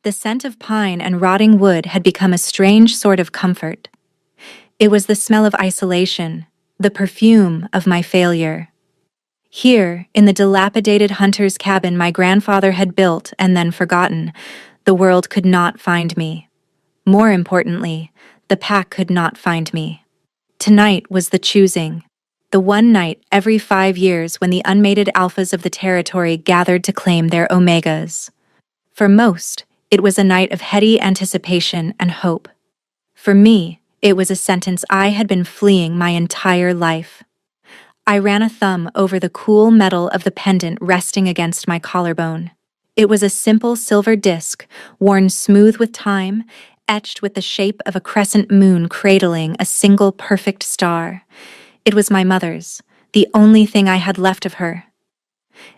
The scent of pine and rotting wood had become a strange sort of comfort. It was the smell of isolation, the perfume of my failure. Here, in the dilapidated hunter's cabin my grandfather had built and then forgotten, the world could not find me. More importantly, the pack could not find me. Tonight was the choosing. The one night every 5 years when the unmated alphas of the territory gathered to claim their omegas. For most, it was a night of heady anticipation and hope. For me, it was a sentence I had been fleeing my entire life. I ran a thumb over the cool metal of the pendant resting against my collarbone. It was a simple silver disc, worn smooth with time, etched with the shape of a crescent moon cradling a single perfect star. It was my mother's, the only thing I had left of her.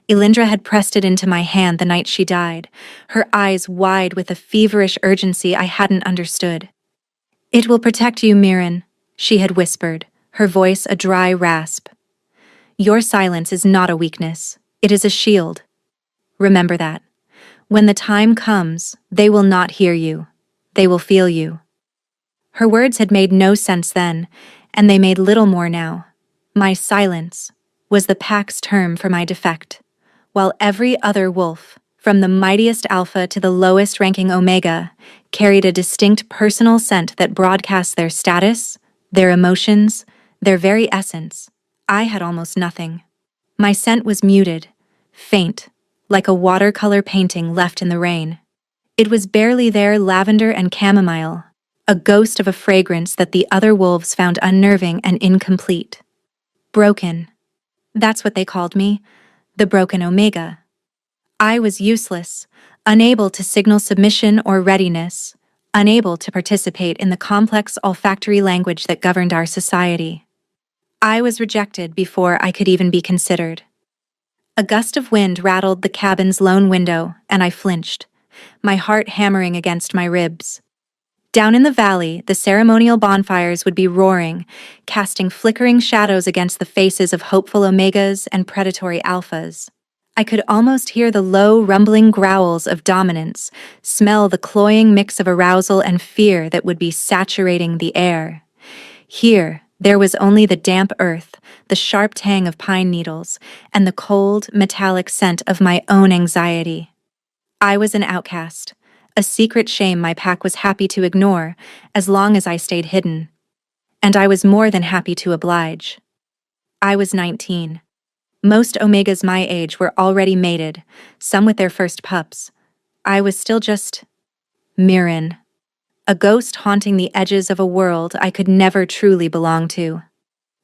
Elindra had pressed it into my hand the night she died, her eyes wide with a feverish urgency I hadn't understood. "It will protect you, Mirren," she had whispered, her voice a dry rasp. "Your silence is not a weakness, it is a shield. Remember that. When the time comes, they will not hear you. They will feel you." Her words had made no sense then, and they made little more now. My silence was the pack's term for my defect, while every other wolf, from the mightiest alpha to the lowest-ranking omega, carried a distinct personal scent that broadcast their status, their emotions, their very essence. I had almost nothing. My scent was muted, faint, like a watercolor painting left in the rain. It was barely there, lavender and chamomile, a ghost of a fragrance that the other wolves found unnerving and incomplete. Broken. That's what they called me, the broken omega. I was useless, unable to signal submission or readiness, unable to participate in the complex olfactory language that governed our society. I was rejected before I could even be considered. A gust of wind rattled the cabin's lone window, and I flinched, my heart hammering against my ribs. Down in the valley, the ceremonial bonfires would be roaring, casting flickering shadows against the faces of hopeful omegas and predatory alphas. I could almost hear the low, rumbling growls of dominance, smell the cloying mix of arousal and fear that would be saturating the air. Here, there was only the damp earth, the sharp tang of pine needles, and the cold, metallic scent of my own anxiety. I was an outcast, a secret shame my pack was happy to ignore as long as I stayed hidden. And I was more than happy to oblige. I was 19. Most omegas my age were already mated, some with their first pups. I was still just Mirren, a ghost haunting the edges of a world I could never truly belong to.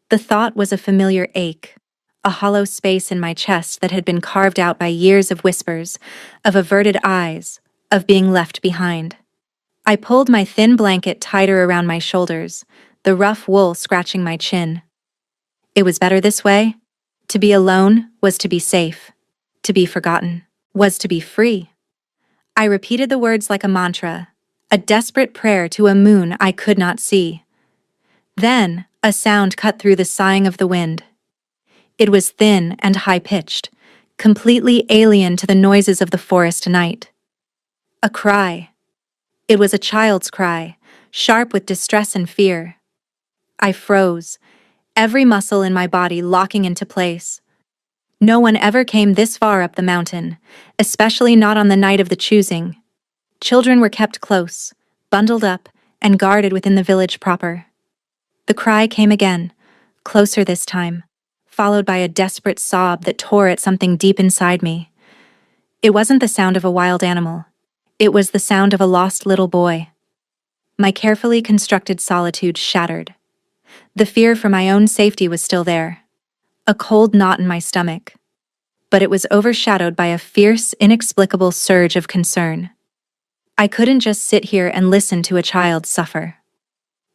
The thought was a familiar ache, a hollow space in my chest that had been carved out by years of whispers, of averted eyes, of being left behind. I pulled my thin blanket tighter around my shoulders, the rough wool scratching my chin. It was better this way. To be alone was to be safe. To be forgotten was to be free. I repeated the words like a mantra, a desperate prayer to a moon I could not see. Then, a sound cut through the sighing of the wind. It was thin and high-pitched, completely alien to the noises of the forest night. A cry. It was a child's cry, sharp with distress and fear. I froze, every muscle in my body locking into place. No one ever came this far up the mountain, especially not on the night of the choosing. Children were kept close, bundled up, and guarded within the village proper. The cry came again, closer this time, followed by a desperate sob that tore at something deep inside me. It wasn't the sound of a wild animal. It was the sound of a lost little boy. My carefully constructed solitude shattered. The fear for my own safety was still there, a cold knot in my stomach. But it was overshadowed by a fierce, inexplicable surge of concern. I couldn't just sit here and listen to a child suffer.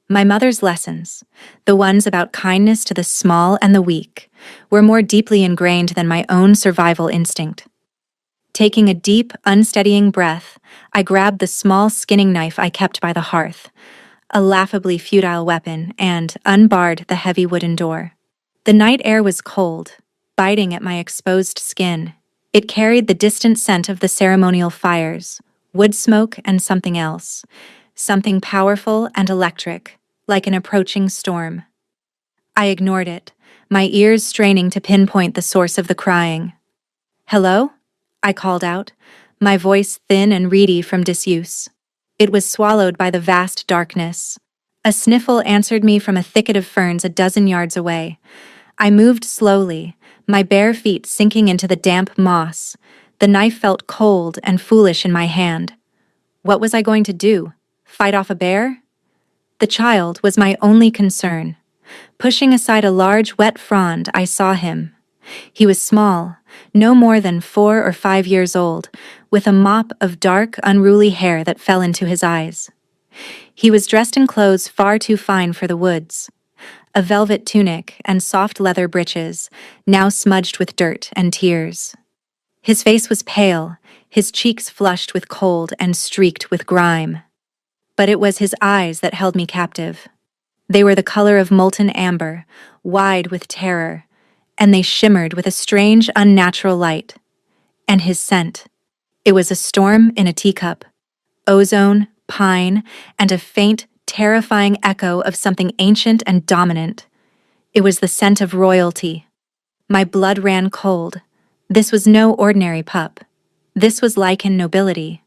My mother's lessons, the ones about kindness to the small and the weak, were more deeply ingrained than my own survival instinct. Taking a deep, unsteadying breath, I grabbed the small skinning knife I kept by the hearth, a laughably futile weapon, and unbarred the heavy wooden door. The night air was cold, biting at my exposed skin. It carried the distant scent of the ceremonial fires, wood smoke and something else, something powerful and electric, like an approaching storm. I ignored it, my ears straining to pinpoint the source of the crying. "Hello?" I called out, my voice thin and reedy from disuse. It was swallowed by the vast darkness. A sniffle answered me from a thicket of ferns a dozen yards away. I moved slowly, my bare feet sinking into the damp moss. The knife felt cold and foolish in my hand. What was I going to do? Fight off a bear? The child was my only concern. Pushing aside a large, wet frond, I saw him. He was small, no more than 4 or 5 years old, with a mop of dark, unruly hair that fell into his eyes. He was dressed in clothes far too fine for the woods. A velvet tunic and soft leather breeches, now smudged with dirt and tears. His face was pale, his cheeks flushed with cold and streaked with grime. But it was his eyes that held me captive. They were the color of molten amber, wide with terror, and they shimmered with a strange, unnatural light. And his scent. It was a storm in a teacup. Ozone, pine, and a faint, terrifying echo of something ancient and dominant. It was the scent of royalty. My blood ran cold. This was no ordinary pup. This was Lycan nobility.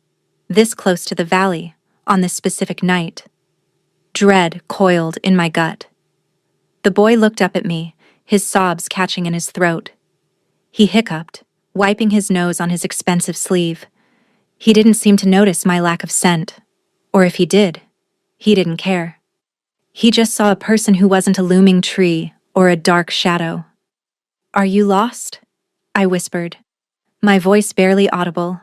This close to the valley, on this specific night. Dread coiled in my gut. The boy looked up at me, his sobs catching in his throat. He hiccuped, wiping his nose on his expensive sleeve. He didn't seem to notice my lack of scent. Or if he did, he didn't care. He just saw a person who wasn't a looming tree or a dark shadow. "Are you lost?" I whispered, my voice barely audible.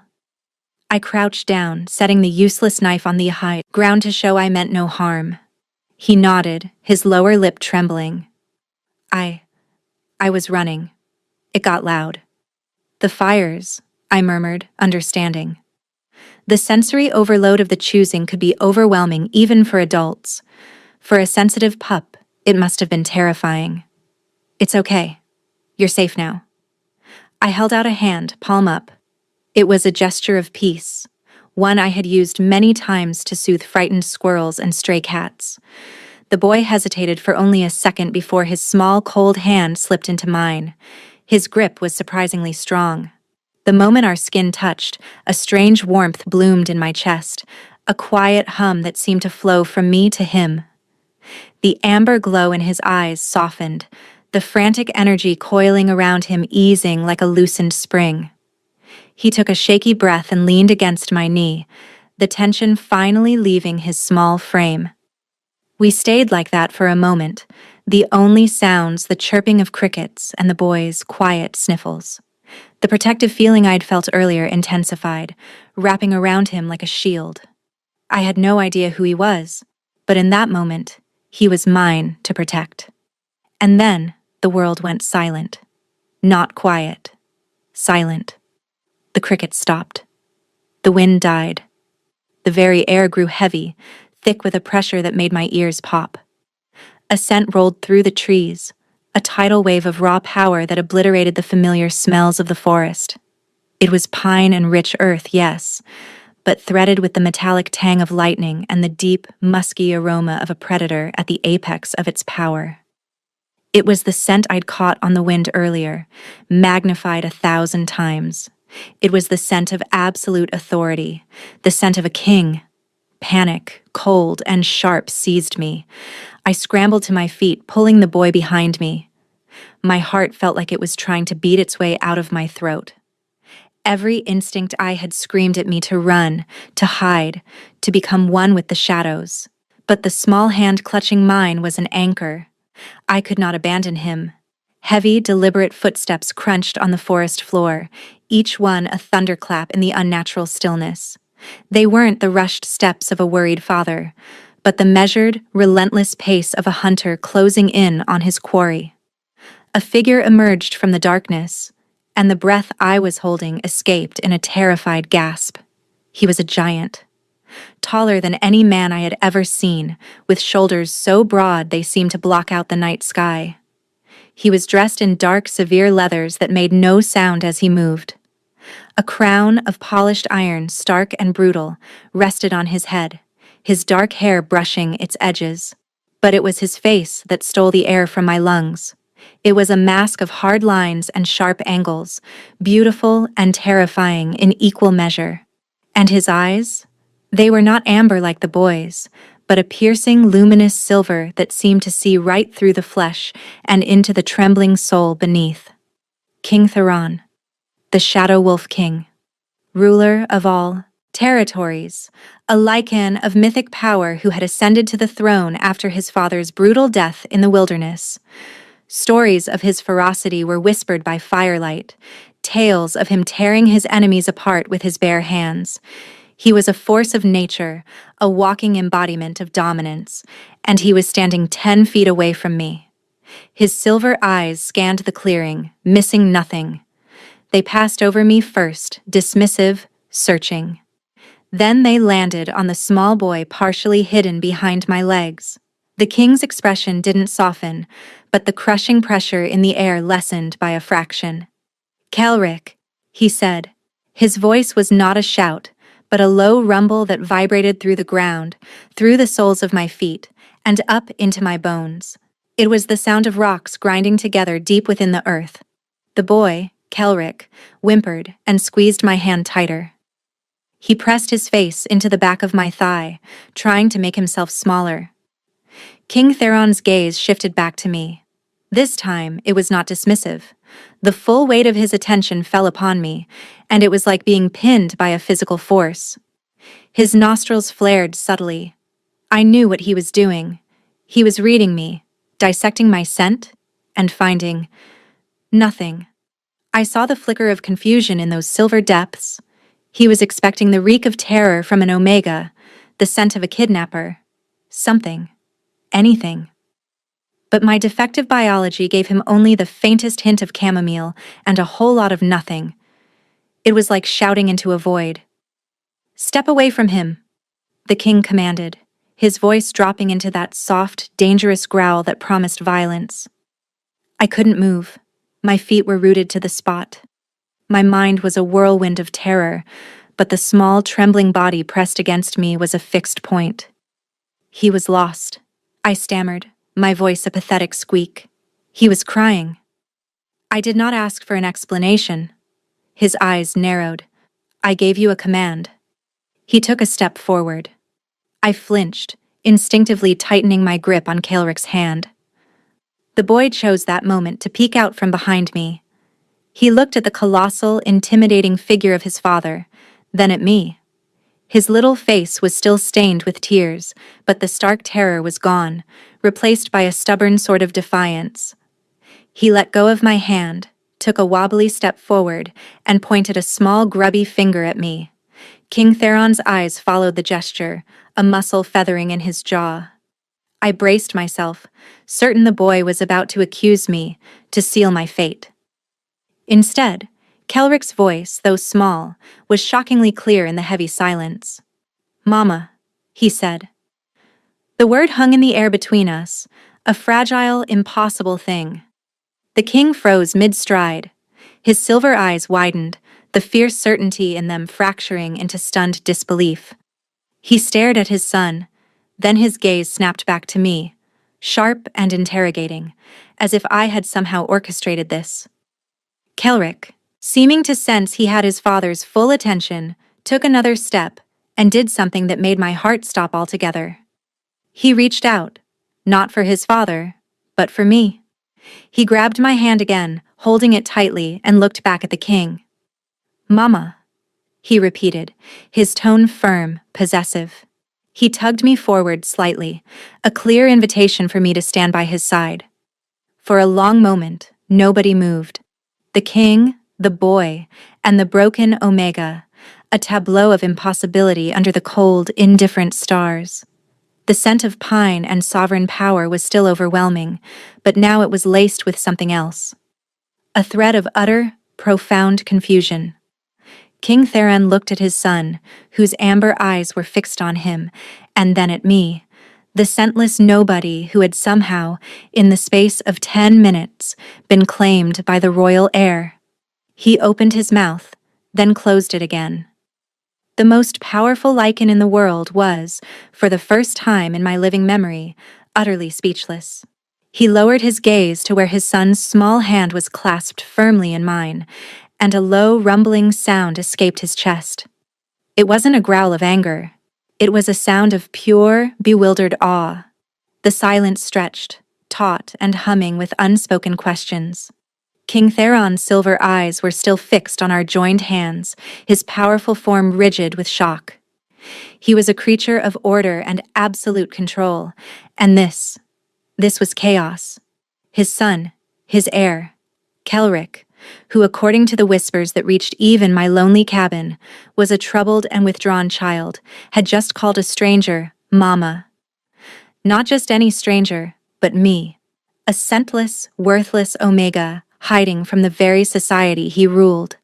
I crouched down, setting the useless knife on the ground to show I meant no harm. He nodded, his lower lip trembling. I was running. It got loud. "The fires," I murmured, understanding. The sensory overload of the choosing could be overwhelming even for adults. For a sensitive pup, it must have been terrifying. "It's okay. You're safe now." I held out a hand, palm up. It was a gesture of peace, one I had used many times to soothe frightened squirrels and stray cats. The boy hesitated for only a second before his small, cold hand slipped into mine. His grip was surprisingly strong. The moment our skin touched, a strange warmth bloomed in my chest, a quiet hum that seemed to flow from me to him. The amber glow in his eyes softened, the frantic energy coiling around him easing like a loosened spring. He took a shaky breath and leaned against my knee, the tension finally leaving his small frame. We stayed like that for a moment, the only sounds the chirping of crickets and the boy's quiet sniffles. The protective feeling I'd felt earlier intensified, wrapping around him like a shield. I had no idea who he was, but in that moment, he was mine to protect. And then the world went silent. Not quiet. Silent. The crickets stopped. The wind died. The very air grew heavy, thick with a pressure that made my ears pop. A scent rolled through the trees, a tidal wave of raw power that obliterated the familiar smells of the forest. It was pine and rich earth, yes, but threaded with the metallic tang of lightning and the deep, musky aroma of a predator at the apex of its power. It was the scent I'd caught on the wind earlier, magnified 1,000 times. It was the scent of absolute authority, the scent of a king. Panic, cold, and sharp seized me. I scrambled to my feet, pulling the boy behind me. My heart felt like it was trying to beat its way out of my throat. Every instinct I had screamed at me to run, to hide, to become one with the shadows. But the small hand clutching mine was an anchor. I could not abandon him. Heavy, deliberate footsteps crunched on the forest floor, each one a thunderclap in the unnatural stillness. They weren't the rushed steps of a worried father, but the measured, relentless pace of a hunter closing in on his quarry. A figure emerged from the darkness, and the breath I was holding escaped in a terrified gasp. He was a giant. Taller than any man I had ever seen, with shoulders so broad they seemed to block out the night sky. He was dressed in dark, severe leathers that made no sound as he moved. A crown of polished iron, stark and brutal, rested on his head, his dark hair brushing its edges. But it was his face that stole the air from my lungs. It was a mask of hard lines and sharp angles, beautiful and terrifying in equal measure. And his eyes? They were not amber like the boy's, but a piercing, luminous silver that seemed to see right through the flesh and into the trembling soul beneath. King Theron, the Shadow Wolf King, ruler of all territories, a Lycan of mythic power who had ascended to the throne after his father's brutal death in the wilderness. Stories of his ferocity were whispered by firelight, tales of him tearing his enemies apart with his bare hands. He was a force of nature, a walking embodiment of dominance, and he was standing 10 feet away from me. His silver eyes scanned the clearing, missing nothing. They passed over me first, dismissive, searching. Then they landed on the small boy partially hidden behind my legs. The king's expression didn't soften, but the crushing pressure in the air lessened by a fraction. "Kelric," he said. His voice was not a shout, but a low rumble that vibrated through the ground, through the soles of my feet, and up into my bones. It was the sound of rocks grinding together deep within the earth. The boy, Kelric, whimpered and squeezed my hand tighter. He pressed his face into the back of my thigh, trying to make himself smaller. King Theron's gaze shifted back to me. This time, it was not dismissive. The full weight of his attention fell upon me, and it was like being pinned by a physical force. His nostrils flared subtly. I knew what he was doing. He was reading me, dissecting my scent, and finding nothing. I saw the flicker of confusion in those silver depths. He was expecting the reek of terror from an Omega, the scent of a kidnapper. Something. Anything. But my defective biology gave him only the faintest hint of chamomile and a whole lot of nothing. It was like shouting into a void. "Step away from him," the king commanded, his voice dropping into that soft, dangerous growl that promised violence. I couldn't move. My feet were rooted to the spot. My mind was a whirlwind of terror, but the small, trembling body pressed against me was a fixed point. He was lost, I stammered, my voice a pathetic squeak. He was crying. I did not ask for an explanation. His eyes narrowed. I gave you a command. He took a step forward. I flinched, instinctively tightening my grip on Kelric's hand. The boy chose that moment to peek out from behind me. He looked at the colossal, intimidating figure of his father, then at me. His little face was still stained with tears, but the stark terror was gone, replaced by a stubborn sort of defiance. He let go of my hand, took a wobbly step forward, and pointed a small, grubby finger at me. King Theron's eyes followed the gesture, a muscle feathering in his jaw. I braced myself, certain the boy was about to accuse me, to seal my fate. Instead, Kelric's voice, though small, was shockingly clear in the heavy silence. "Mama," he said. The word hung in the air between us, a fragile, impossible thing. The king froze mid-stride. His silver eyes widened, the fierce certainty in them fracturing into stunned disbelief. He stared at his son, then his gaze snapped back to me, sharp and interrogating, as if I had somehow orchestrated this. Kelric, seeming to sense he had his father's full attention, took another step and did something that made my heart stop altogether. He reached out, not for his father, but for me. He grabbed my hand again, holding it tightly, and looked back at the king. "Mama," he repeated, his tone firm, possessive. He tugged me forward slightly, a clear invitation for me to stand by his side. For a long moment, nobody moved. The king, the boy, and the broken Omega, a tableau of impossibility under the cold, indifferent stars. The scent of pine and sovereign power was still overwhelming, but now it was laced with something else. A thread of utter, profound confusion. King Theron looked at his son, whose amber eyes were fixed on him, and then at me, the scentless nobody who had somehow, in the space of 10 minutes, been claimed by the royal heir. He opened his mouth, then closed it again. The most powerful lichen in the world was, for the first time in my living memory, utterly speechless. He lowered his gaze to where his son's small hand was clasped firmly in mine, and a low, rumbling sound escaped his chest. It wasn't a growl of anger. It was a sound of pure, bewildered awe. The silence stretched, taut and humming with unspoken questions. King Theron's silver eyes were still fixed on our joined hands, his powerful form rigid with shock. He was a creature of order and absolute control, and this was chaos. His son, his heir, Kelric, who, according to the whispers that reached even my lonely cabin, was a troubled and withdrawn child, had just called a stranger Mama. Not just any stranger, but me, a scentless, worthless Omega, hiding from the very society he ruled.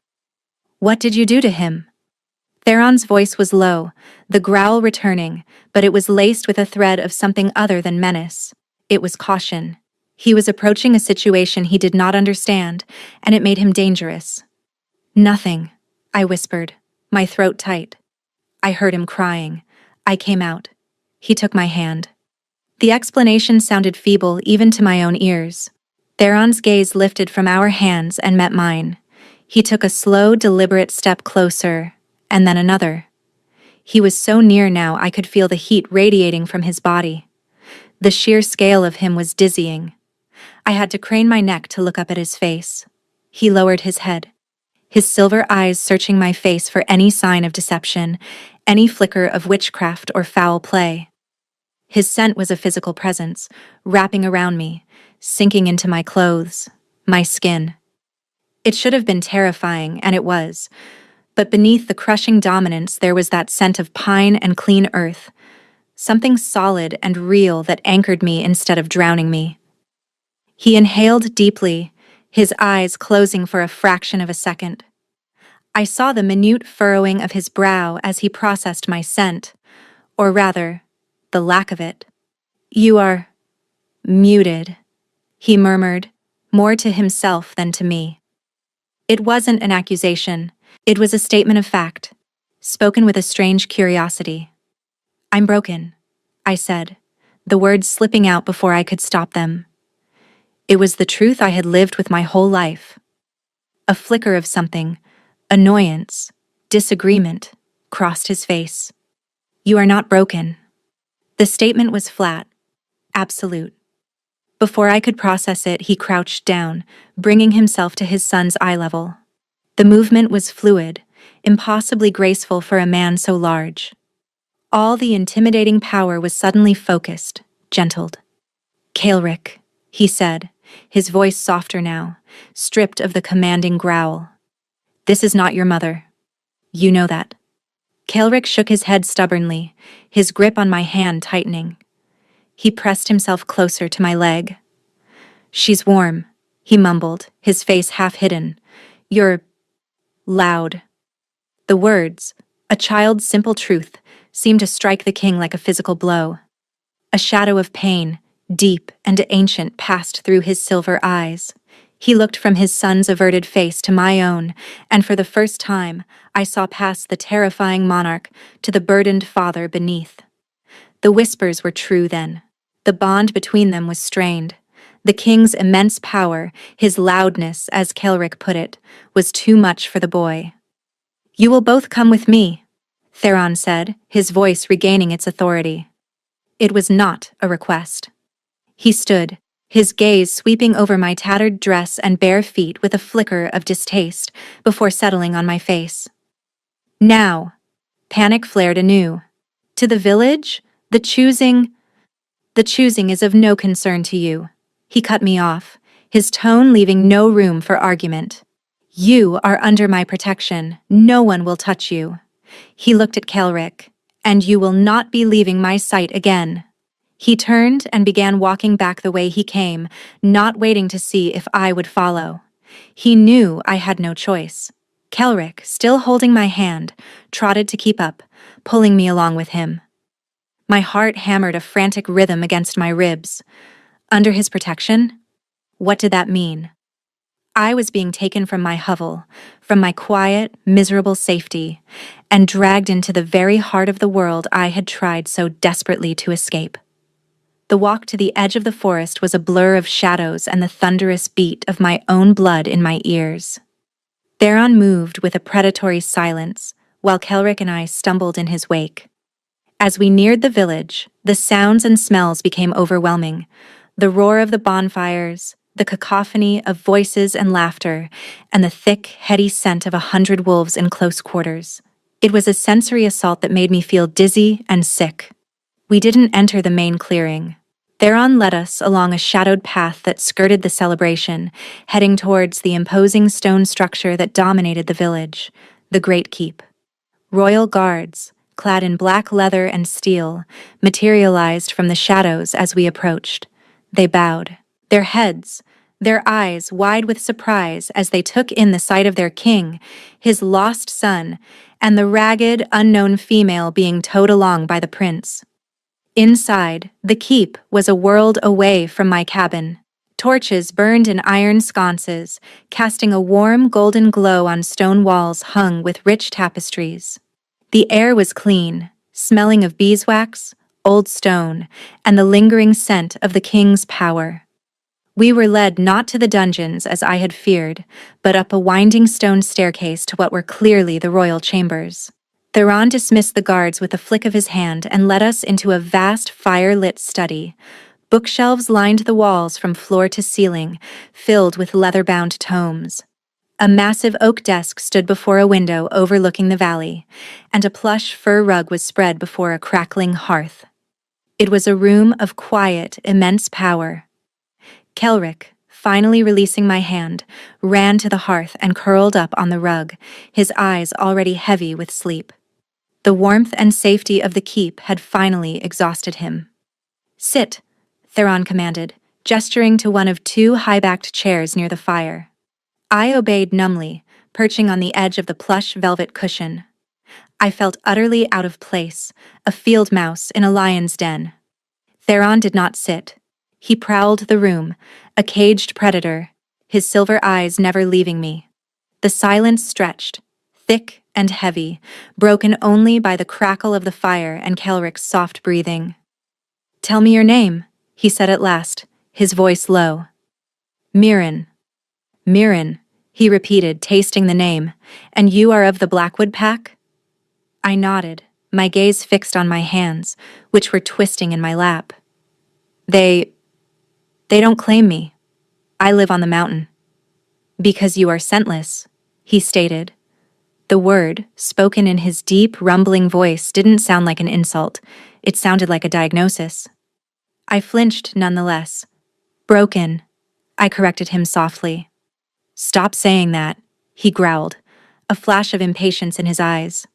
What did you do to him? Theron's voice was low, the growl returning, but it was laced with a thread of something other than menace. It was caution. He was approaching a situation he did not understand, and it made him dangerous. Nothing, I whispered, my throat tight. I heard him crying. I came out. He took my hand. The explanation sounded feeble even to my own ears. Theron's gaze lifted from our hands and met mine. He took a slow, deliberate step closer, and then another. He was so near now I could feel the heat radiating from his body. The sheer scale of him was dizzying. I had to crane my neck to look up at his face. He lowered his head, his silver eyes searching my face for any sign of deception, any flicker of witchcraft or foul play. His scent was a physical presence, wrapping around me, sinking into my clothes, my skin. It should have been terrifying, and it was. But beneath the crushing dominance there was that scent of pine and clean earth, something solid and real that anchored me instead of drowning me. He inhaled deeply, his eyes closing for a fraction of a second. I saw the minute furrowing of his brow as he processed my scent, or rather, the lack of it. "You are muted," he murmured, more to himself than to me. It wasn't an accusation. It was a statement of fact, spoken with a strange curiosity. "I'm broken," I said, the words slipping out before I could stop them. It was the truth I had lived with my whole life. A flicker of something, annoyance, disagreement, crossed his face. "You are not broken." The statement was flat, absolute. Before I could process it, he crouched down, bringing himself to his son's eye level. The movement was fluid, impossibly graceful for a man so large. All the intimidating power was suddenly focused, gentled. "Kelric," he said, his voice softer now, stripped of the commanding growl. "This is not your mother. You know that." Kelric shook his head stubbornly, his grip on my hand tightening. He pressed himself closer to my leg. "She's warm," he mumbled, his face half hidden. "You're loud." The words, a child's simple truth, seemed to strike the king like a physical blow. A shadow of pain, deep and ancient, passed through his silver eyes. He looked from his son's averted face to my own, and for the first time, I saw past the terrifying monarch to the burdened father beneath. The whispers were true then. The bond between them was strained. The king's immense power, his loudness, as Kelric put it, was too much for the boy. "You will both come with me," Theron said, his voice regaining its authority. It was not a request. He stood, his gaze sweeping over my tattered dress and bare feet with a flicker of distaste before settling on my face. "Now," panic flared anew. "To the village? The choosing is of no concern to you." He cut me off, his tone leaving no room for argument. "You are under my protection. No one will touch you." He looked at Kelric. "And you will not be leaving my sight again." He turned and began walking back the way he came, not waiting to see if I would follow. He knew I had no choice. Kelric, still holding my hand, trotted to keep up, pulling me along with him. My heart hammered a frantic rhythm against my ribs. Under his protection? What did that mean? I was being taken from my hovel, from my quiet, miserable safety, and dragged into the very heart of the world I had tried so desperately to escape. The walk to the edge of the forest was a blur of shadows and the thunderous beat of my own blood in my ears. Theron moved with a predatory silence, while Kelric and I stumbled in his wake. As we neared the village, the sounds and smells became overwhelming. The roar of the bonfires, the cacophony of voices and laughter, and the thick, heady scent of 100 wolves in close quarters. It was a sensory assault that made me feel dizzy and sick. We didn't enter the main clearing. Theron led us along a shadowed path that skirted the celebration, heading towards the imposing stone structure that dominated the village, the Great Keep. Royal guards, clad in black leather and steel, materialized from the shadows as we approached. They bowed, their heads, their eyes wide with surprise as they took in the sight of their king, his lost son, and the ragged, unknown female being towed along by the prince. Inside, the keep was a world away from my cabin. Torches burned in iron sconces, casting a warm golden glow on stone walls hung with rich tapestries. The air was clean, smelling of beeswax, old stone, and the lingering scent of the king's power. We were led not to the dungeons as I had feared, but up a winding stone staircase to what were clearly the royal chambers. Theron dismissed the guards with a flick of his hand and led us into a vast fire-lit study. Bookshelves lined the walls from floor to ceiling, filled with leather-bound tomes. A massive oak desk stood before a window overlooking the valley, and a plush fur rug was spread before a crackling hearth. It was a room of quiet, immense power. Kelric, finally releasing my hand, ran to the hearth and curled up on the rug, his eyes already heavy with sleep. The warmth and safety of the keep had finally exhausted him. "Sit," Theron commanded, gesturing to one of 2 high-backed chairs near the fire. I obeyed numbly, perching on the edge of the plush velvet cushion. I felt utterly out of place, a field mouse in a lion's den. Theron did not sit. He prowled the room, a caged predator, his silver eyes never leaving me. The silence stretched, thick and heavy, broken only by the crackle of the fire and Kelric's soft breathing. "Tell me your name," he said at last, his voice low. "Mirren." "Mirren," he repeated, tasting the name. "And you are of the Blackwood pack?" I nodded, my gaze fixed on my hands, which were twisting in my lap. They don't claim me. I live on the mountain." "Because you are scentless," he stated. The word, spoken in his deep, rumbling voice, didn't sound like an insult. It sounded like a diagnosis. I flinched nonetheless. "Broken," I corrected him softly. "Stop saying that," he growled, a flash of impatience in his eyes.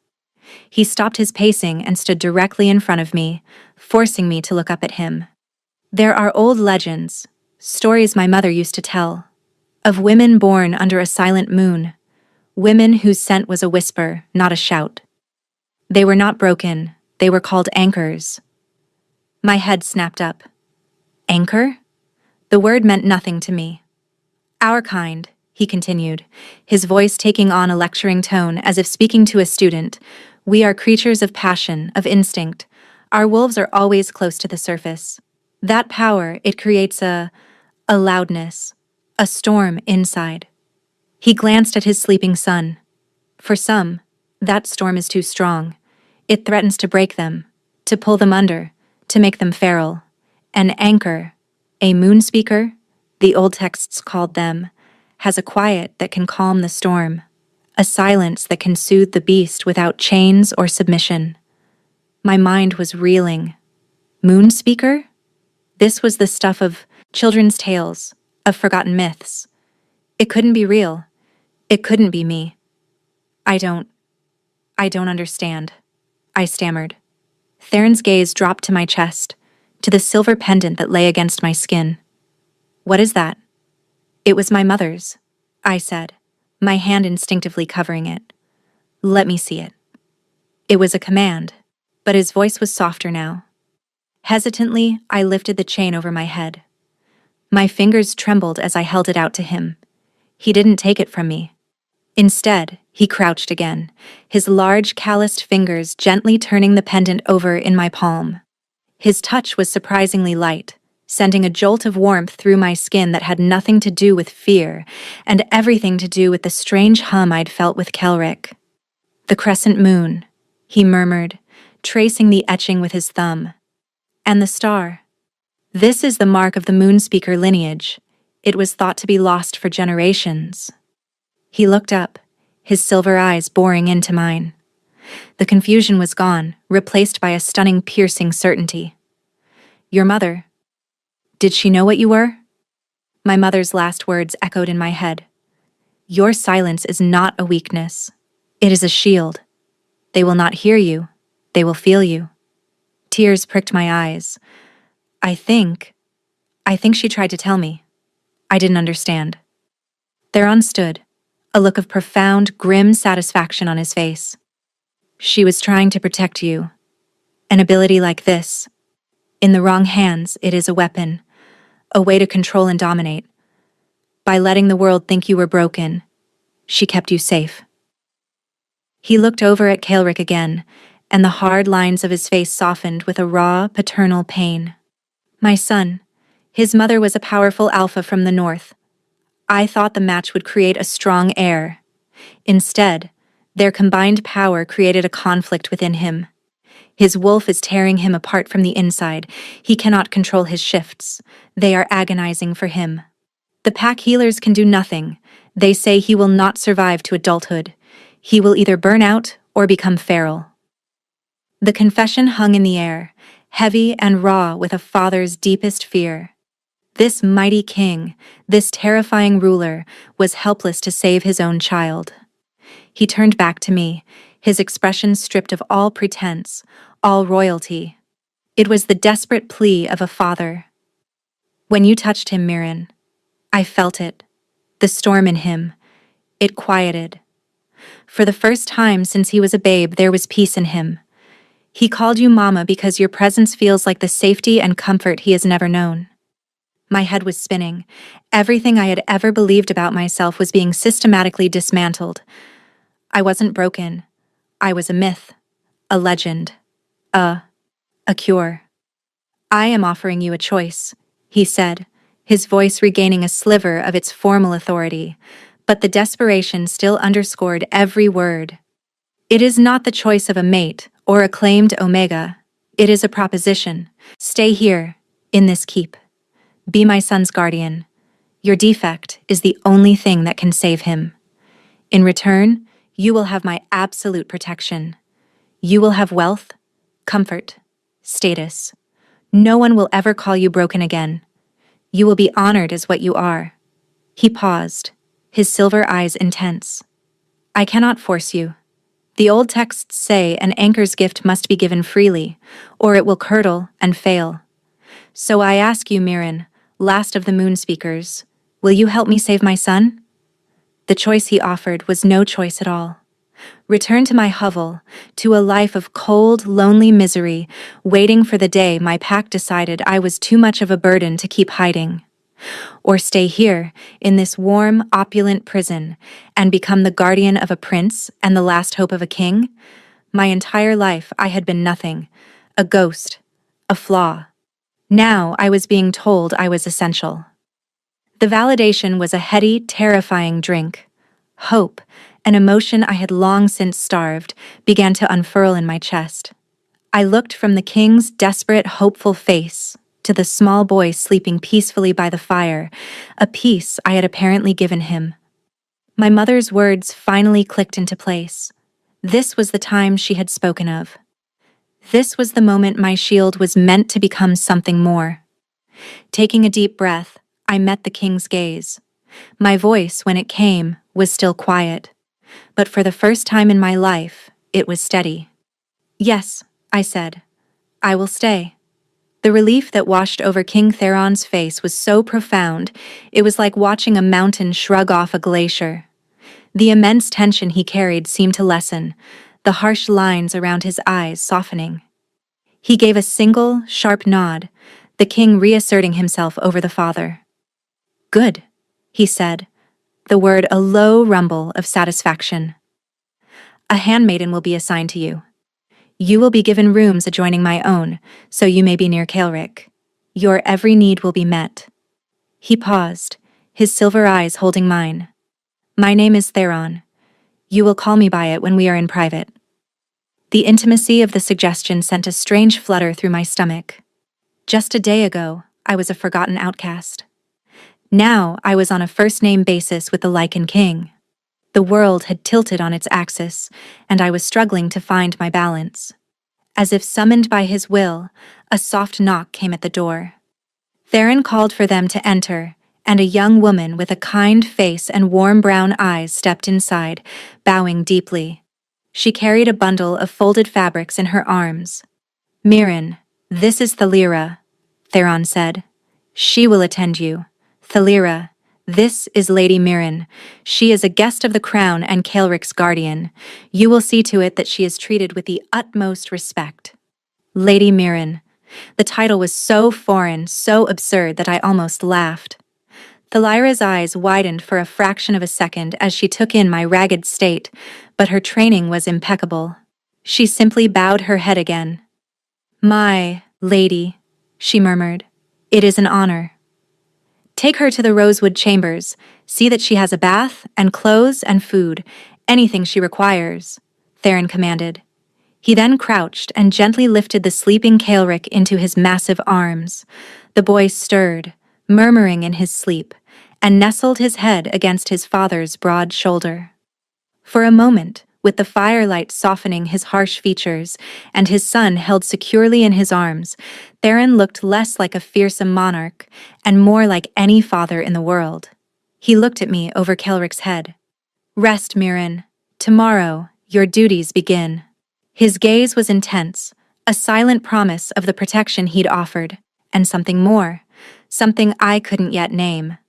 He stopped his pacing and stood directly in front of me, forcing me to look up at him. "There are old legends, stories my mother used to tell, of women born under a silent moon, women whose scent was a whisper, not a shout. They were not broken, they were called anchors." My head snapped up. Anchor? The word meant nothing to me. "Our kind," he continued, his voice taking on a lecturing tone as if speaking to a student. "We are creatures of passion, of instinct. Our wolves are always close to the surface. That power, it creates a loudness, a storm inside." He glanced at his sleeping son. "For some, that storm is too strong. It threatens to break them, to pull them under, to make them feral. An anchor, a moon speaker, the old texts called them, has a quiet that can calm the storm, a silence that can soothe the beast without chains or submission." My mind was reeling. Moon speaker? This was the stuff of children's tales, of forgotten myths. It couldn't be real. It couldn't be me. I don't understand," I stammered. Theron's gaze dropped to my chest, to the silver pendant that lay against my skin. "What is that?" "It was my mother's," I said, my hand instinctively covering it. "Let me see it." It was a command, but his voice was softer now. Hesitantly, I lifted the chain over my head. My fingers trembled as I held it out to him. He didn't take it from me. Instead, he crouched again, his large calloused fingers gently turning the pendant over in my palm. His touch was surprisingly light, sending a jolt of warmth through my skin that had nothing to do with fear and everything to do with the strange hum I'd felt with Kelric. "The crescent moon," he murmured, tracing the etching with his thumb. "And the star. This is the mark of the Moonspeaker lineage. It was thought to be lost for generations." He looked up, his silver eyes boring into mine. The confusion was gone, replaced by a stunning, piercing certainty. "Your mother. Did she know what you were?" My mother's last words echoed in my head. "Your silence is not a weakness. It is a shield. They will not hear you. They will feel you." Tears pricked my eyes. I think she tried to tell me. I didn't understand. Theron stood, a look of profound, grim satisfaction on his face. "She was trying to protect you. An ability like this. In the wrong hands, it is a weapon, a way to control and dominate. By letting the world think you were broken, she kept you safe." He looked over at Kelric again, and the hard lines of his face softened with a raw, paternal pain. "My son, his mother was a powerful alpha from the north. I thought the match would create a strong heir. Instead, their combined power created a conflict within him. His wolf is tearing him apart from the inside. He cannot control his shifts. They are agonizing for him. The pack healers can do nothing. They say he will not survive to adulthood. He will either burn out or become feral." The confession hung in the air, heavy and raw with a father's deepest fear. This mighty king, this terrifying ruler, was helpless to save his own child. He turned back to me, his expression stripped of all pretense, all royalty. It was the desperate plea of a father. "When you touched him, Mirren, I felt it. The storm in him. It quieted. For the first time since he was a babe, there was peace in him. He called you Mama because your presence feels like the safety and comfort he has never known." My head was spinning. Everything I had ever believed about myself was being systematically dismantled. I wasn't broken. I was a myth, a legend, a cure. "I am offering you a choice," he said, his voice regaining a sliver of its formal authority, but the desperation still underscored every word. "It is not the choice of a mate or a claimed Omega. It is a proposition. Stay here, in this keep. Be my son's guardian. Your defect is the only thing that can save him. In return, you will have my absolute protection. You will have wealth, comfort, status. No one will ever call you broken again. You will be honored as what you are." He paused, his silver eyes intense. "I cannot force you. The old texts say an anchor's gift must be given freely, or it will curdle and fail. So I ask you, Mirren, last of the Moonspeakers, will you help me save my son?" The choice he offered was no choice at all. Return to my hovel, to a life of cold, lonely misery, waiting for the day my pack decided I was too much of a burden to keep hiding. Or stay here, in this warm, opulent prison, and become the guardian of a prince and the last hope of a king? My entire life I had been nothing, a ghost, a flaw. Now I was being told I was essential. The validation was a heady, terrifying drink. Hope, an emotion I had long since starved, began to unfurl in my chest. I looked from the king's desperate, hopeful face to the small boy sleeping peacefully by the fire, a peace I had apparently given him. My mother's words finally clicked into place. This was the time she had spoken of. This was the moment my shield was meant to become something more. Taking a deep breath, I met the king's gaze. My voice, when it came, was still quiet. But for the first time in my life, it was steady. "Yes," I said. "I will stay." The relief that washed over King Theron's face was so profound, it was like watching a mountain shrug off a glacier. The immense tension he carried seemed to lessen, the harsh lines around his eyes softening. He gave a single, sharp nod, the king reasserting himself over the father. "Good," he said. the word a low rumble of satisfaction. A handmaiden will be assigned to you. You will be given rooms adjoining my own, so you may be near Kael'ric. Your every need will be met. He paused, his silver eyes holding mine. My name is Theron. You will call me by it when we are in private. The intimacy of the suggestion sent a strange flutter through my stomach. Just a day ago, I was a forgotten outcast. Now I was on a first-name basis with the Lycan King. The world had tilted on its axis, and I was struggling to find my balance. As if summoned by his will, a soft knock came at the door. Theron called for them to enter, and a young woman with a kind face and warm brown eyes stepped inside, bowing deeply. She carried a bundle of folded fabrics in her arms. "Mirren, this is Thalira," Theron said. "She will attend you. Thalira, this is Lady Mirren. She is a guest of the crown and Kael'ric's guardian. You will see to it that she is treated with the utmost respect." Lady Mirren. The title was so foreign, so absurd that I almost laughed. Thalira's eyes widened for a fraction of a second as she took in my ragged state, but her training was impeccable. She simply bowed her head again. "My lady," she murmured, "it is an honor. Take her to the Rosewood Chambers. See that she has a bath, and clothes, and food, anything she requires," Theron commanded. He then crouched and gently lifted the sleeping Kael'ric into his massive arms. The boy stirred, murmuring in his sleep, and nestled his head against his father's broad shoulder. For a moment, with the firelight softening his harsh features and his son held securely in his arms, Theron looked less like a fearsome monarch and more like any father in the world. He looked at me over Kael'ric's head. "Rest, Mirren. Tomorrow, your duties begin." His gaze was intense, a silent promise of the protection he'd offered, and something more, something I couldn't yet name.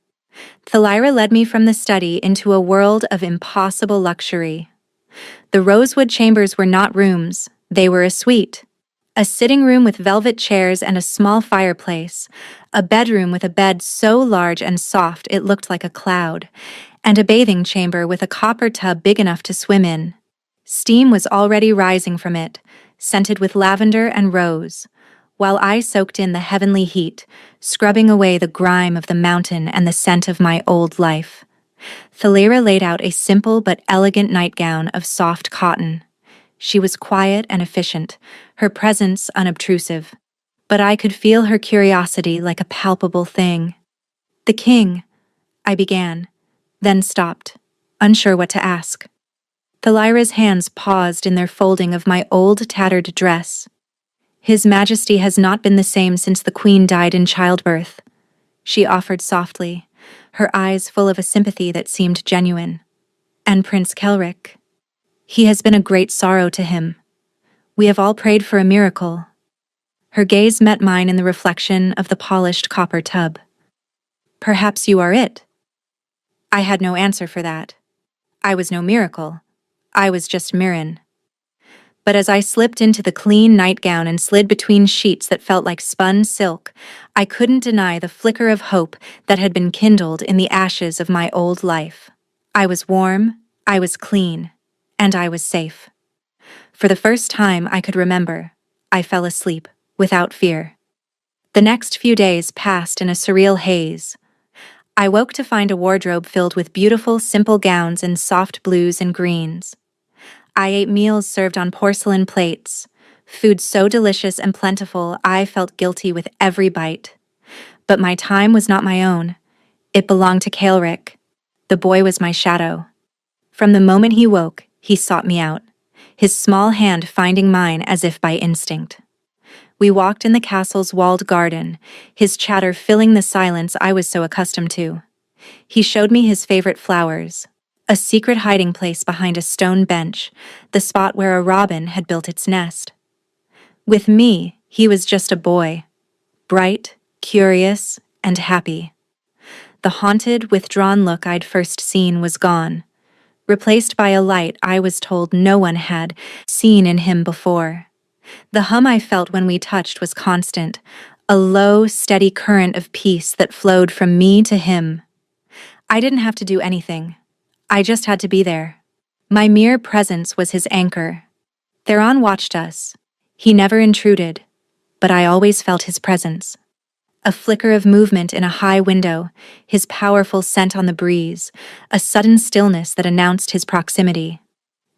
Thalira led me from the study into a world of impossible luxury. The Rosewood Chambers were not rooms, they were a suite. A sitting room with velvet chairs and a small fireplace, a bedroom with a bed so large and soft it looked like a cloud, and a bathing chamber with a copper tub big enough to swim in. Steam was already rising from it, scented with lavender and rose, while I soaked in the heavenly heat, scrubbing away the grime of the mountain and the scent of my old life. Thalira laid out a simple but elegant nightgown of soft cotton. She was quiet and efficient, her presence unobtrusive, but I could feel her curiosity like a palpable thing. "The king," I began, then stopped, unsure what to ask. Thalira's hands paused in their folding of my old tattered dress. "His Majesty has not been the same since the Queen died in childbirth," she offered softly, her eyes full of a sympathy that seemed genuine. "And Prince Kael'ric. He has been a great sorrow to him. We have all prayed for a miracle." Her gaze met mine in the reflection of the polished copper tub. "Perhaps you are it." I had no answer for that. I was no miracle. I was just Mirren. But as I slipped into the clean nightgown and slid between sheets that felt like spun silk, I couldn't deny the flicker of hope that had been kindled in the ashes of my old life. I was warm, I was clean, and I was safe. For the first time I could remember, I fell asleep, without fear. The next few days passed in a surreal haze. I woke to find a wardrobe filled with beautiful, simple gowns in soft blues and greens. I ate meals served on porcelain plates, food so delicious and plentiful I felt guilty with every bite. But my time was not my own. It belonged to Kael'ric. The boy was my shadow. From the moment he woke, he sought me out, his small hand finding mine as if by instinct. We walked in the castle's walled garden, his chatter filling the silence I was so accustomed to. He showed me his favorite flowers, a secret hiding place behind a stone bench, the spot where a robin had built its nest. With me, he was just a boy, bright, curious, and happy. The haunted, withdrawn look I'd first seen was gone, replaced by a light I was told no one had seen in him before. The hum I felt when we touched was constant, a low, steady current of peace that flowed from me to him. I didn't have to do anything. I just had to be there. My mere presence was his anchor. Theron watched us. He never intruded, but I always felt his presence. A flicker of movement in a high window, his powerful scent on the breeze, a sudden stillness that announced his proximity.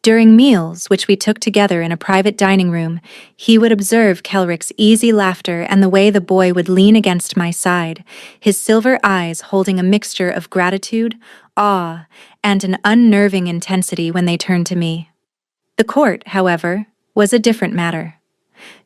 During meals, which we took together in a private dining room, he would observe Kelrick's easy laughter and the way the boy would lean against my side, his silver eyes holding a mixture of gratitude, awe, and an unnerving intensity when they turned to me. The court, however, was a different matter.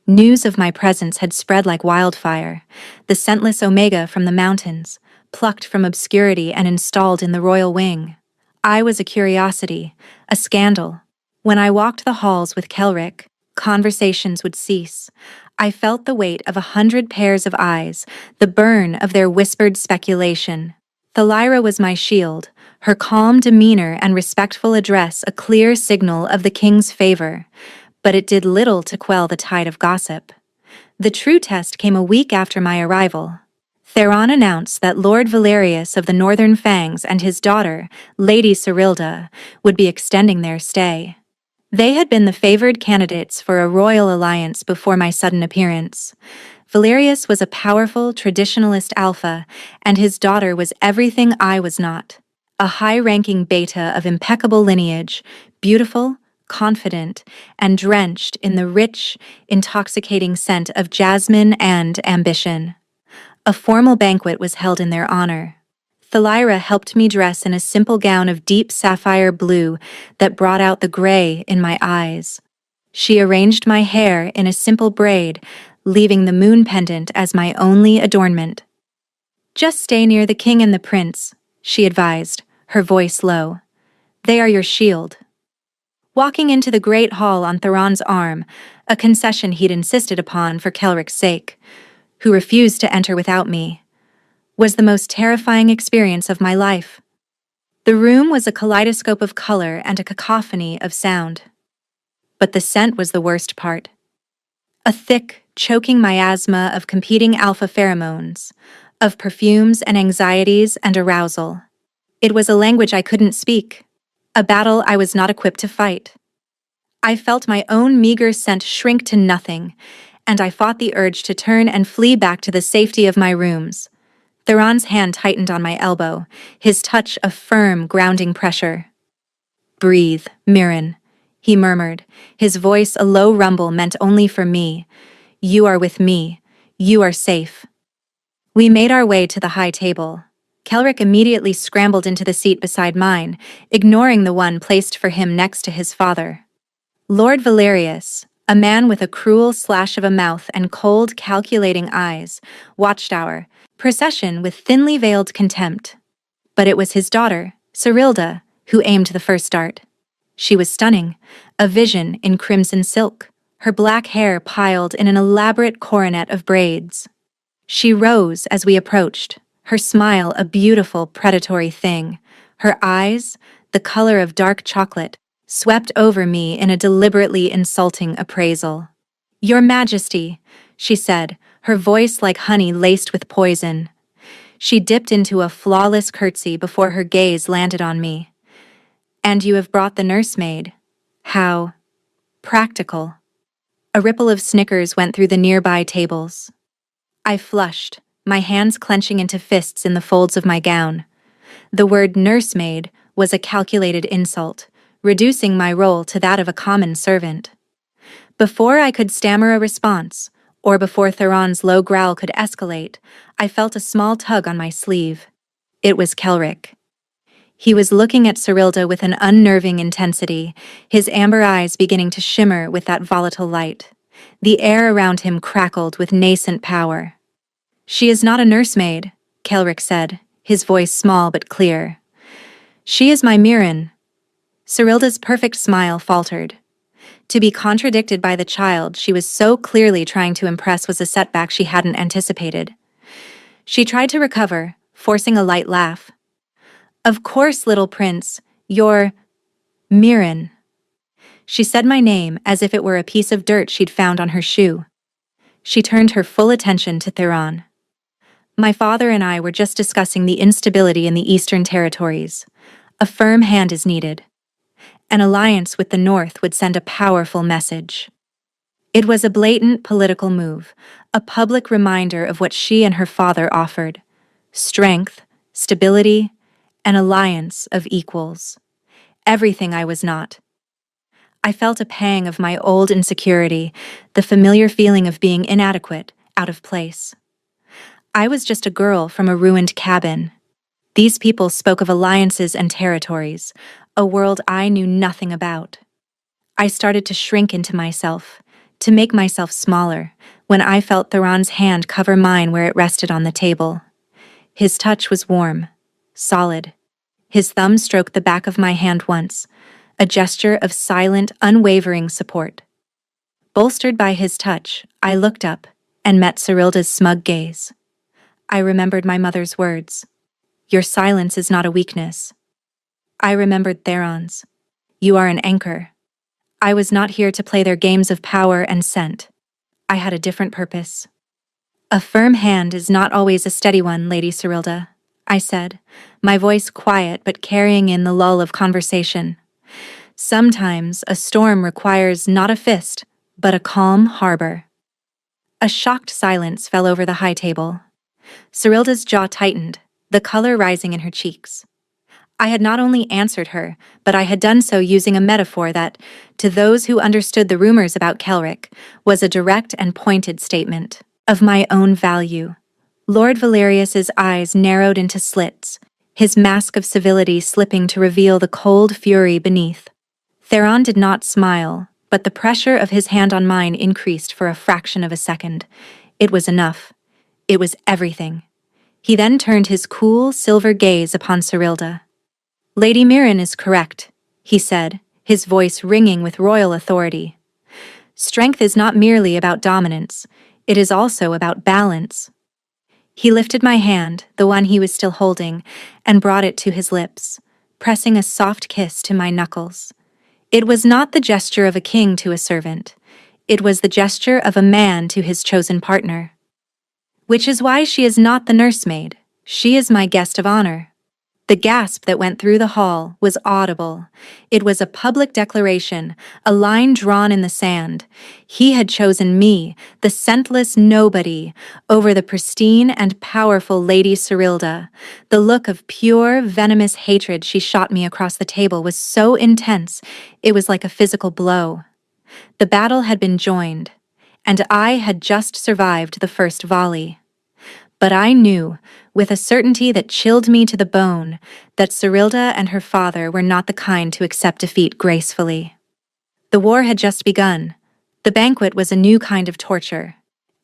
News of my presence had spread like wildfire, the scentless Omega from the mountains, plucked from obscurity and installed in the royal wing. I was a curiosity, a scandal. When I walked the halls with Kelrick, conversations would cease. I felt the weight of 100 pairs of eyes, the burn of their whispered speculation. Thalira was my shield, her calm demeanor and respectful address a clear signal of the king's favor, but it did little to quell the tide of gossip. The true test came a week after my arrival. Theron announced that Lord Valerius of the Northern Fangs and his daughter, Lady Cyrilda, would be extending their stay. They had been the favored candidates for a royal alliance before my sudden appearance. Valerius was a powerful traditionalist alpha, and his daughter was everything I was not. A high-ranking beta of impeccable lineage, beautiful, confident, and drenched in the rich, intoxicating scent of jasmine and ambition. A formal banquet was held in their honor. Thalira helped me dress in a simple gown of deep sapphire blue that brought out the gray in my eyes. She arranged my hair in a simple braid, leaving the moon pendant as my only adornment. "Just stay near the king and the prince," she advised, her voice low. "They are your shield." Walking into the great hall on Theron's arm, a concession he'd insisted upon for Kelrick's sake, who refused to enter without me, was the most terrifying experience of my life. The room was a kaleidoscope of color and a cacophony of sound. But the scent was the worst part. A thick, choking miasma of competing alpha pheromones, of perfumes and anxieties and arousal. It was a language I couldn't speak, a battle I was not equipped to fight. I felt my own meager scent shrink to nothing, and I fought the urge to turn and flee back to the safety of my rooms. Theron's hand tightened on my elbow, his touch a firm, grounding pressure. "Breathe, Mirren," he murmured, his voice a low rumble meant only for me. "You are with me. You are safe." We made our way to the high table. Kelrick immediately scrambled into the seat beside mine, ignoring the one placed for him next to his father. Lord Valerius, a man with a cruel slash of a mouth and cold, calculating eyes, watched our procession with thinly veiled contempt. But it was his daughter, Cyrilda, who aimed the first dart. She was stunning, a vision in crimson silk, her black hair piled in an elaborate coronet of braids. She rose as we approached, her smile a beautiful, predatory thing, her eyes, the color of dark chocolate, swept over me in a deliberately insulting appraisal. "Your Majesty," she said, her voice like honey laced with poison. She dipped into a flawless curtsy before her gaze landed on me. "And you have brought the nursemaid. How practical." A ripple of snickers went through the nearby tables. I flushed, my hands clenching into fists in the folds of my gown. The word nursemaid was a calculated insult, reducing my role to that of a common servant. Before I could stammer a response, or before Theron's low growl could escalate, I felt a small tug on my sleeve. It was Kelrick. He was looking at Cyrilda with an unnerving intensity, his amber eyes beginning to shimmer with that volatile light. The air around him crackled with nascent power. "She is not a nursemaid," Kelrick said, his voice small but clear. "She is my Mirren." Cyrilda's perfect smile faltered. To be contradicted by the child she was so clearly trying to impress was a setback she hadn't anticipated. She tried to recover, forcing a light laugh. "Of course, little prince, you're Mirren." She said my name as if it were a piece of dirt she'd found on her shoe. She turned her full attention to Theron. My father and I were just discussing the instability in the Eastern Territories. A firm hand is needed. An alliance with the North would send a powerful message. It was a blatant political move, a public reminder of what she and her father offered: strength, stability, an alliance of equals. Everything I was not. I felt a pang of my old insecurity, the familiar feeling of being inadequate, out of place. I was just a girl from a ruined cabin. These people spoke of alliances and territories, a world I knew nothing about. I started to shrink into myself, to make myself smaller, when I felt Theron's hand cover mine where it rested on the table. His touch was warm, solid. His thumb stroked the back of my hand once, a gesture of silent, unwavering support. Bolstered by his touch, I looked up and met Cyrilda's smug gaze. I remembered my mother's words. Your silence is not a weakness. I remembered Theron's. You are an anchor. I was not here to play their games of power and scent. I had a different purpose. A firm hand is not always a steady one, Lady Cyrilda, I said, my voice quiet but carrying in the lull of conversation. Sometimes a storm requires not a fist, but a calm harbor. A shocked silence fell over the high table. Cyrilda's jaw tightened, the color rising in her cheeks. I had not only answered her, but I had done so using a metaphor that, to those who understood the rumors about Kelric, was a direct and pointed statement of my own value. Lord Valerius's eyes narrowed into slits, his mask of civility slipping to reveal the cold fury beneath. Theron did not smile, but the pressure of his hand on mine increased for a fraction of a second. It was enough. It was everything. He then turned his cool, silver gaze upon Cyrilda. Lady Mirren is correct, he said, his voice ringing with royal authority. Strength is not merely about dominance, it is also about balance. He lifted my hand, the one he was still holding, and brought it to his lips, pressing a soft kiss to my knuckles. It was not the gesture of a king to a servant. It was the gesture of a man to his chosen partner. Which is why she is not the nursemaid. She is my guest of honor. The gasp that went through the hall was audible. It was a public declaration, a line drawn in the sand. He had chosen me, the scentless nobody, over the pristine and powerful Lady Cyrilda. The look of pure, venomous hatred she shot me across the table was so intense, it was like a physical blow. The battle had been joined, and I had just survived the first volley. But I knew, with a certainty that chilled me to the bone, that Cyrilda and her father were not the kind to accept defeat gracefully. The war had just begun. The banquet was a new kind of torture.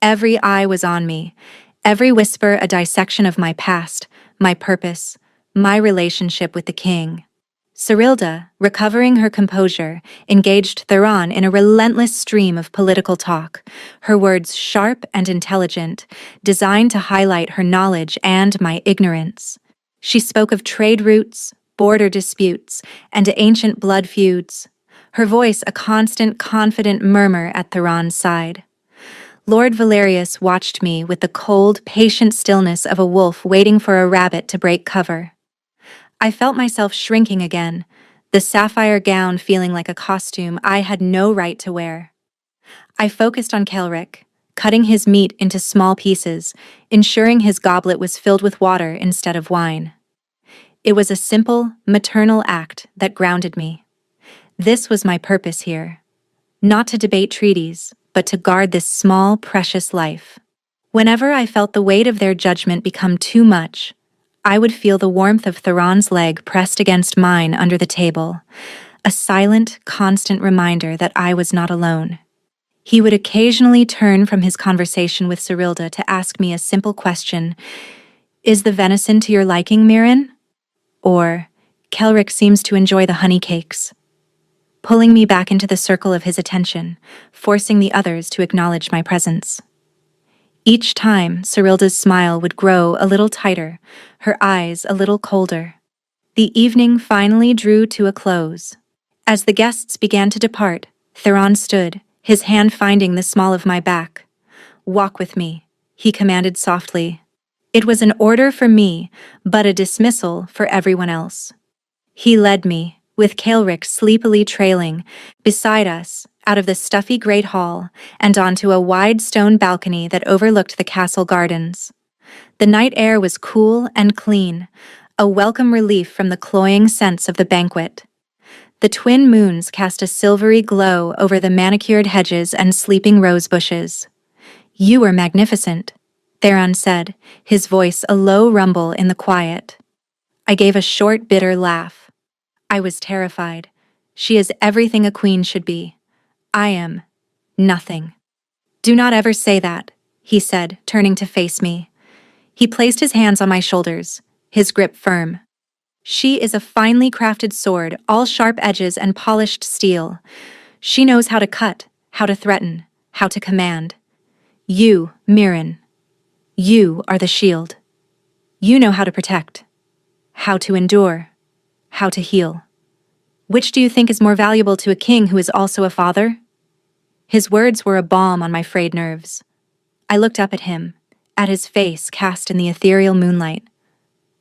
Every eye was on me, every whisper a dissection of my past, my purpose, my relationship with the king. Cyrilda, recovering her composure, engaged Theron in a relentless stream of political talk, her words sharp and intelligent, designed to highlight her knowledge and my ignorance. She spoke of trade routes, border disputes, and ancient blood feuds, her voice a constant, confident murmur at Theron's side. Lord Valerius watched me with the cold, patient stillness of a wolf waiting for a rabbit to break cover. I felt myself shrinking again, the sapphire gown feeling like a costume I had no right to wear. I focused on Kelric, cutting his meat into small pieces, ensuring his goblet was filled with water instead of wine. It was a simple, maternal act that grounded me. This was my purpose here. Not to debate treaties, but to guard this small, precious life. Whenever I felt the weight of their judgment become too much, I would feel the warmth of Theron's leg pressed against mine under the table, a silent, constant reminder that I was not alone. He would occasionally turn from his conversation with Cyrilda to ask me a simple question: "Is the venison to your liking, Mirren?" Or, "Kelric seems to enjoy the honey cakes," pulling me back into the circle of his attention, forcing the others to acknowledge my presence. Each time, Cyrilda's smile would grow a little tighter, her eyes a little colder. The evening finally drew to a close. As the guests began to depart, Theron stood, his hand finding the small of my back. "Walk with me," he commanded softly. It was an order for me, but a dismissal for everyone else. He led me, with Kaelric sleepily trailing, beside us, out of the stuffy great hall, and onto a wide stone balcony that overlooked the castle gardens. The night air was cool and clean, a welcome relief from the cloying scents of the banquet. The twin moons cast a silvery glow over the manicured hedges and sleeping rose bushes. "You were magnificent," Theron said, his voice a low rumble in the quiet. I gave a short, bitter laugh. I was terrified. She is everything a queen should be. I am nothing. "Do not ever say that," he said, turning to face me. He placed his hands on my shoulders, his grip firm. "She is a finely crafted sword, all sharp edges and polished steel. She knows how to cut, how to threaten, how to command. You, Mirren, you are the shield. You know how to protect, how to endure, how to heal. Which do you think is more valuable to a king who is also a father?" His words were a balm on my frayed nerves. I looked up at him, at his face cast in the ethereal moonlight.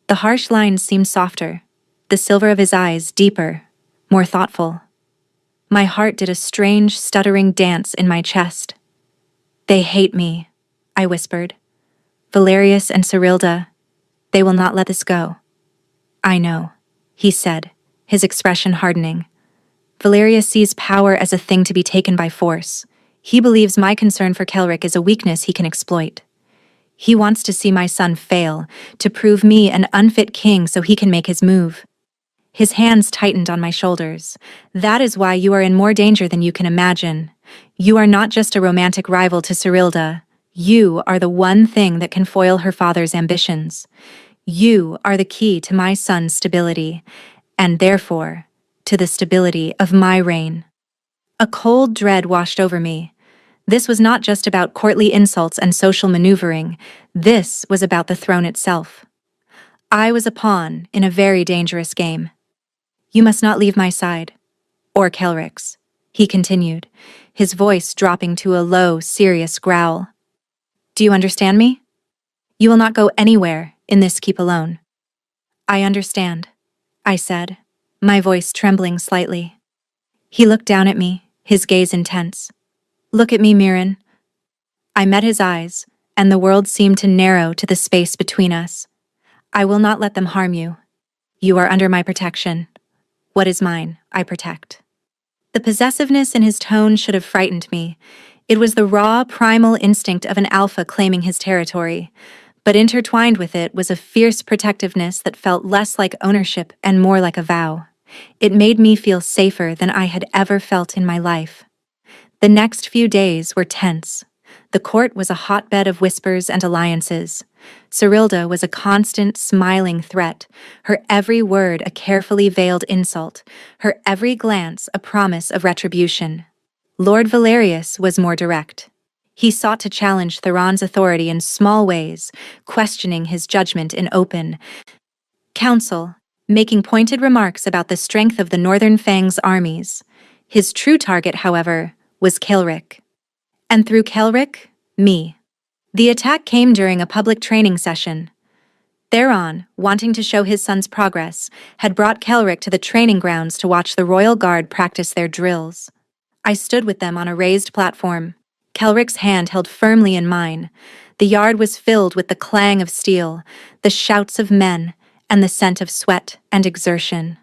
The harsh lines seemed softer, the silver of his eyes deeper, more thoughtful. My heart did a strange, stuttering dance in my chest. "They hate me," I whispered. "Valerius and Cyrilda, they will not let this go." "I know," he said, his expression hardening. "Valerius sees power as a thing to be taken by force. He believes my concern for Kaelric is a weakness he can exploit. He wants to see my son fail, to prove me an unfit king so he can make his move." His hands tightened on my shoulders. "That is why you are in more danger than you can imagine. You are not just a romantic rival to Cyrilda. You are the one thing that can foil her father's ambitions. You are the key to my son's stability, and therefore, to the stability of my reign." A cold dread washed over me. This was not just about courtly insults and social maneuvering. This was about the throne itself. I was a pawn in a very dangerous game. "You must not leave my side, or Kaelric's," he continued, his voice dropping to a low, serious growl. "Do you understand me? You will not go anywhere in this keep alone." "I understand," I said, my voice trembling slightly. He looked down at me, his gaze intense. "Look at me, Mirren." I met his eyes, and the world seemed to narrow to the space between us. "I will not let them harm you. You are under my protection. What is mine, I protect." The possessiveness in his tone should have frightened me. It was the raw, primal instinct of an alpha claiming his territory, but intertwined with it was a fierce protectiveness that felt less like ownership and more like a vow. It made me feel safer than I had ever felt in my life. The next few days were tense. The court was a hotbed of whispers and alliances. Cyrilda was a constant, smiling threat, her every word a carefully veiled insult, her every glance a promise of retribution. Lord Valerius was more direct. He sought to challenge Theron's authority in small ways, questioning his judgment in open council, making pointed remarks about the strength of the Northern Fang's armies. His true target, however, was Kaelric. And through Kaelric, me. The attack came during a public training session. Theron, wanting to show his son's progress, had brought Kaelric to the training grounds to watch the Royal Guard practice their drills. I stood with them on a raised platform, Kaelric's hand held firmly in mine. The yard was filled with the clang of steel, the shouts of men, and the scent of sweat and exertion.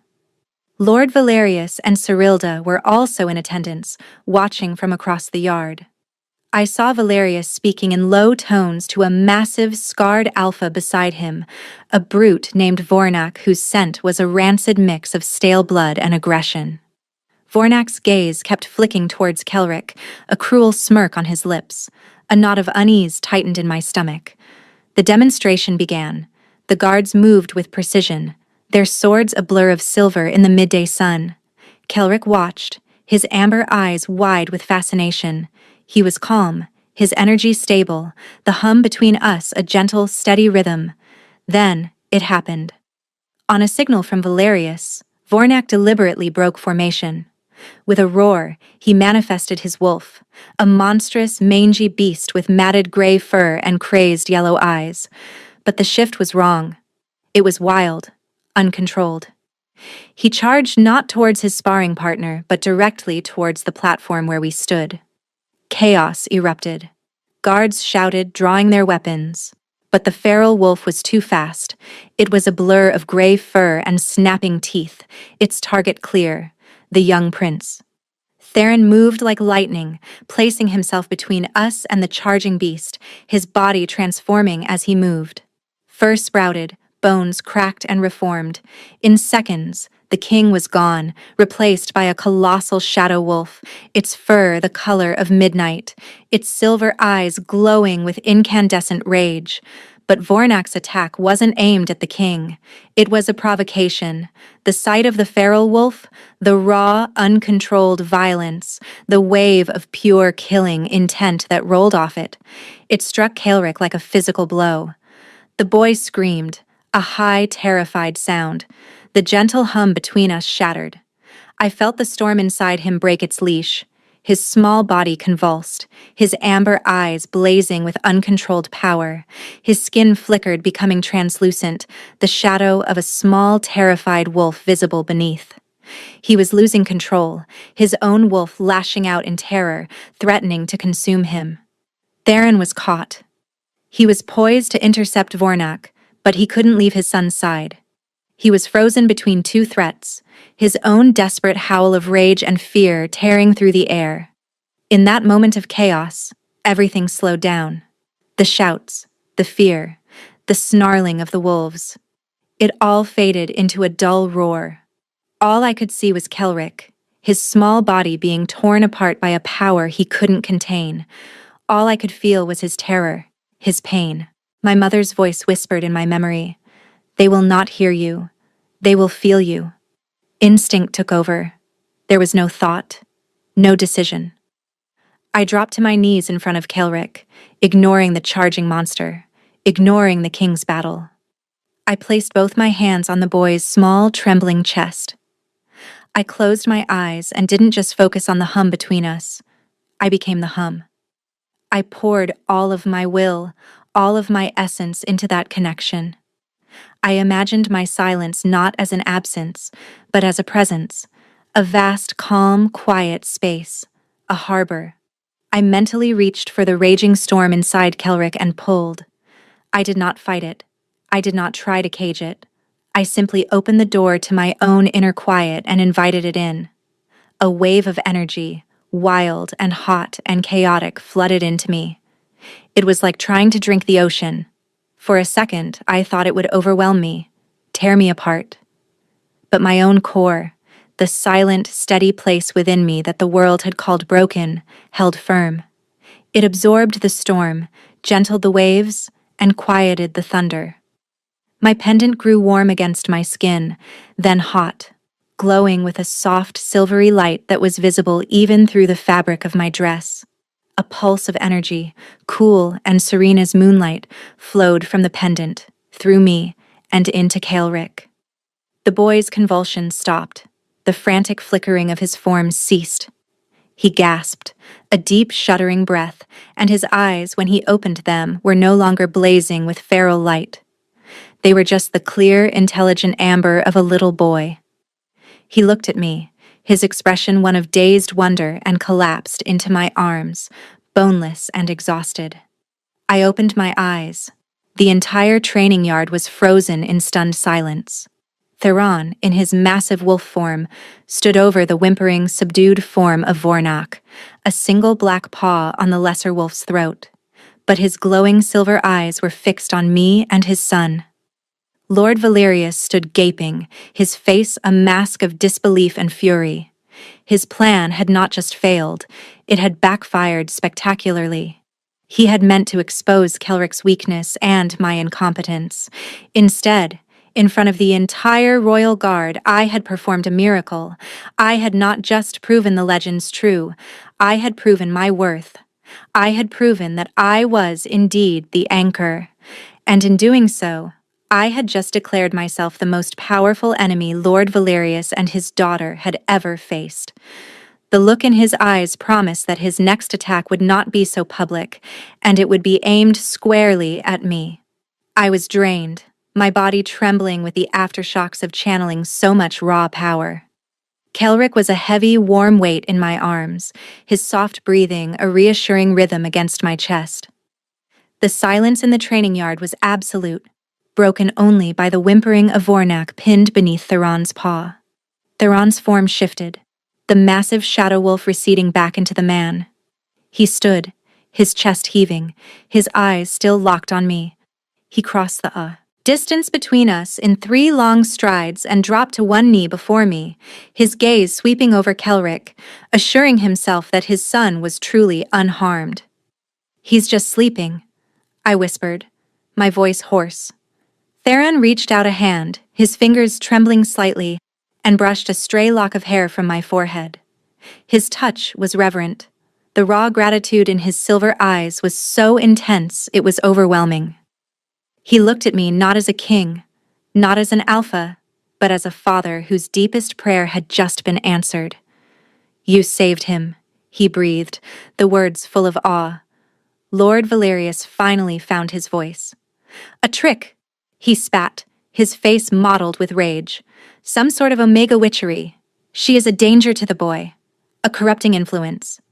Lord Valerius and Cyrilda were also in attendance, watching from across the yard. I saw Valerius speaking in low tones to a massive, scarred alpha beside him, a brute named Vornak whose scent was a rancid mix of stale blood and aggression. Vornak's gaze kept flicking towards Kaelric, a cruel smirk on his lips. A knot of unease tightened in my stomach. The demonstration began. The guards moved with precision, their swords a blur of silver in the midday sun. Kaelric watched, his amber eyes wide with fascination. He was calm, his energy stable, the hum between us a gentle, steady rhythm. Then, it happened. On a signal from Valerius, Vornak deliberately broke formation. With a roar, he manifested his wolf, a monstrous, mangy beast with matted gray fur and crazed yellow eyes. But the shift was wrong. It was wild, uncontrolled. He charged not towards his sparring partner, but directly towards the platform where we stood. Chaos erupted. Guards shouted, drawing their weapons. But the feral wolf was too fast. It was a blur of gray fur and snapping teeth, its target clear, the young prince. Theron moved like lightning, placing himself between us and the charging beast, his body transforming as he moved. Fur sprouted, bones cracked and reformed. In seconds, the king was gone, replaced by a colossal shadow wolf, its fur the color of midnight, its silver eyes glowing with incandescent rage. But Vornak's attack wasn't aimed at the king. It was a provocation. The sight of the feral wolf, the raw, uncontrolled violence, the wave of pure killing intent that rolled off it. It struck Kael'ric like a physical blow. The boy screamed, a high, terrified sound. The gentle hum between us shattered. I felt the storm inside him break its leash. His small body convulsed, his amber eyes blazing with uncontrolled power. His skin flickered, becoming translucent, the shadow of a small, terrified wolf visible beneath. He was losing control, his own wolf lashing out in terror, threatening to consume him. Theron was caught. He was poised to intercept Vornak, but he couldn't leave his son's side. He was frozen between two threats, his own desperate howl of rage and fear tearing through the air. In that moment of chaos, everything slowed down. The shouts, the fear, the snarling of the wolves. It all faded into a dull roar. All I could see was Kael'ric, his small body being torn apart by a power he couldn't contain. All I could feel was his terror, his pain. My mother's voice whispered in my memory, "They will not hear you. They will feel you." Instinct took over. There was no thought, no decision. I dropped to my knees in front of Kael'ric, ignoring the charging monster, ignoring the king's battle. I placed both my hands on the boy's small, trembling chest. I closed my eyes and didn't just focus on the hum between us. I became the hum. I poured all of my will, all of my essence into that connection. I imagined my silence not as an absence, but as a presence, a vast, calm, quiet space, a harbor. I mentally reached for the raging storm inside Kael'ric and pulled. I did not fight it. I did not try to cage it. I simply opened the door to my own inner quiet and invited it in. A wave of energy, wild and hot and chaotic, flooded into me. It was like trying to drink the ocean. For a second, I thought it would overwhelm me, tear me apart. But my own core, the silent, steady place within me that the world had called broken, held firm. It absorbed the storm, gentled the waves, and quieted the thunder. My pendant grew warm against my skin, then hot, glowing with a soft, silvery light that was visible even through the fabric of my dress. A pulse of energy, cool and serene as moonlight, flowed from the pendant, through me, and into Kael'ric. The boy's convulsions stopped. The frantic flickering of his form ceased. He gasped, a deep, shuddering breath, and his eyes, when he opened them, were no longer blazing with feral light. They were just the clear, intelligent amber of a little boy. He looked at me, his expression one of dazed wonder, and collapsed into my arms, boneless and exhausted. I opened my eyes. The entire training yard was frozen in stunned silence. Theron, in his massive wolf form, stood over the whimpering, subdued form of Vornak, a single black paw on the lesser wolf's throat. But his glowing silver eyes were fixed on me and his son. Lord Valerius stood gaping, his face a mask of disbelief and fury. His plan had not just failed, it had backfired spectacularly. He had meant to expose Kael'ric's weakness and my incompetence. Instead, in front of the entire royal guard, I had performed a miracle. I had not just proven the legends true, I had proven my worth. I had proven that I was indeed the anchor. And in doing so, I had just declared myself the most powerful enemy Lord Valerius and his daughter had ever faced. The look in his eyes promised that his next attack would not be so public, and it would be aimed squarely at me. I was drained, my body trembling with the aftershocks of channeling so much raw power. Kelric was a heavy, warm weight in my arms, his soft breathing a reassuring rhythm against my chest. The silence in the training yard was absolute, broken only by the whimpering of Vornak pinned beneath Theron's paw. Theron's form shifted, the massive shadow wolf receding back into the man. He stood, his chest heaving, his eyes still locked on me. He crossed the distance between us in 3 long strides and dropped to one knee before me, his gaze sweeping over Kelric, assuring himself that his son was truly unharmed. "He's just sleeping," I whispered, my voice hoarse. Theron reached out a hand, his fingers trembling slightly, and brushed a stray lock of hair from my forehead. His touch was reverent. The raw gratitude in his silver eyes was so intense it was overwhelming. He looked at me not as a king, not as an alpha, but as a father whose deepest prayer had just been answered. "You saved him," he breathed, the words full of awe. Lord Valerius finally found his voice. "A trick," he spat, his face mottled with rage. "Some sort of Omega witchery. She is a danger to the boy, a corrupting influence."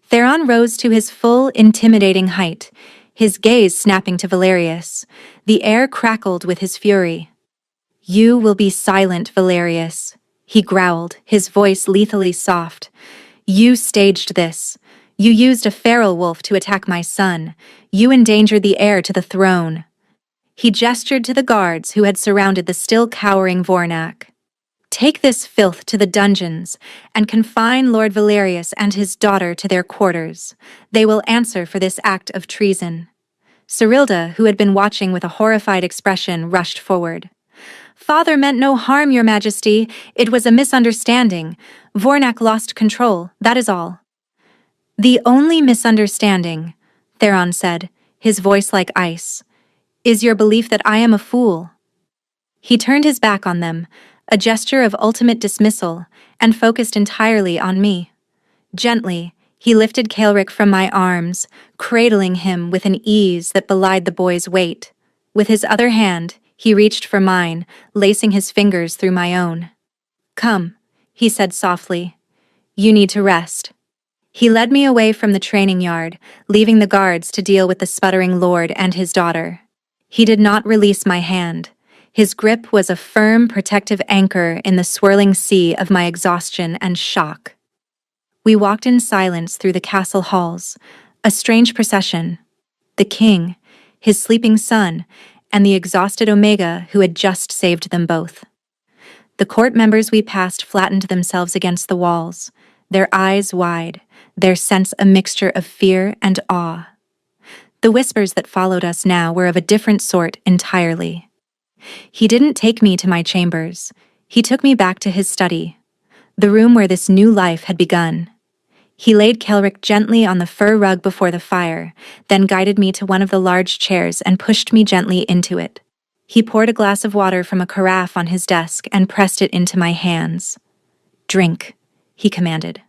Theron rose to his full, intimidating height, his gaze snapping to Valerius. The air crackled with his fury. "You will be silent, Valerius," he growled, his voice lethally soft. "You staged this. You used a feral wolf to attack my son. You endangered the heir to the throne." He gestured to the guards who had surrounded the still cowering Vornak. "Take this filth to the dungeons and confine Lord Valerius and his daughter to their quarters. They will answer for this act of treason." Cyrilda, who had been watching with a horrified expression, rushed forward. "Father meant no harm, Your Majesty. It was a misunderstanding. Vornak lost control, that is all." "The only misunderstanding," Theron said, his voice like ice, "is your belief that I am a fool." He turned his back on them, a gesture of ultimate dismissal, and focused entirely on me. Gently, he lifted Kelric from my arms, cradling him with an ease that belied the boy's weight. With his other hand, he reached for mine, lacing his fingers through my own. "Come," he said softly. "You need to rest." He led me away from the training yard, leaving the guards to deal with the sputtering lord and his daughter. He did not release my hand. His grip was a firm, protective anchor in the swirling sea of my exhaustion and shock. We walked in silence through the castle halls, a strange procession. The king, his sleeping son, and the exhausted Omega who had just saved them both. The court members we passed flattened themselves against the walls, their eyes wide, their sense a mixture of fear and awe. The whispers that followed us now were of a different sort entirely. He didn't take me to my chambers. He took me back to his study, the room where this new life had begun. He laid Kelric gently on the fur rug before the fire, then guided me to one of the large chairs and pushed me gently into it. He poured a glass of water from a carafe on his desk and pressed it into my hands. "Drink," he commanded.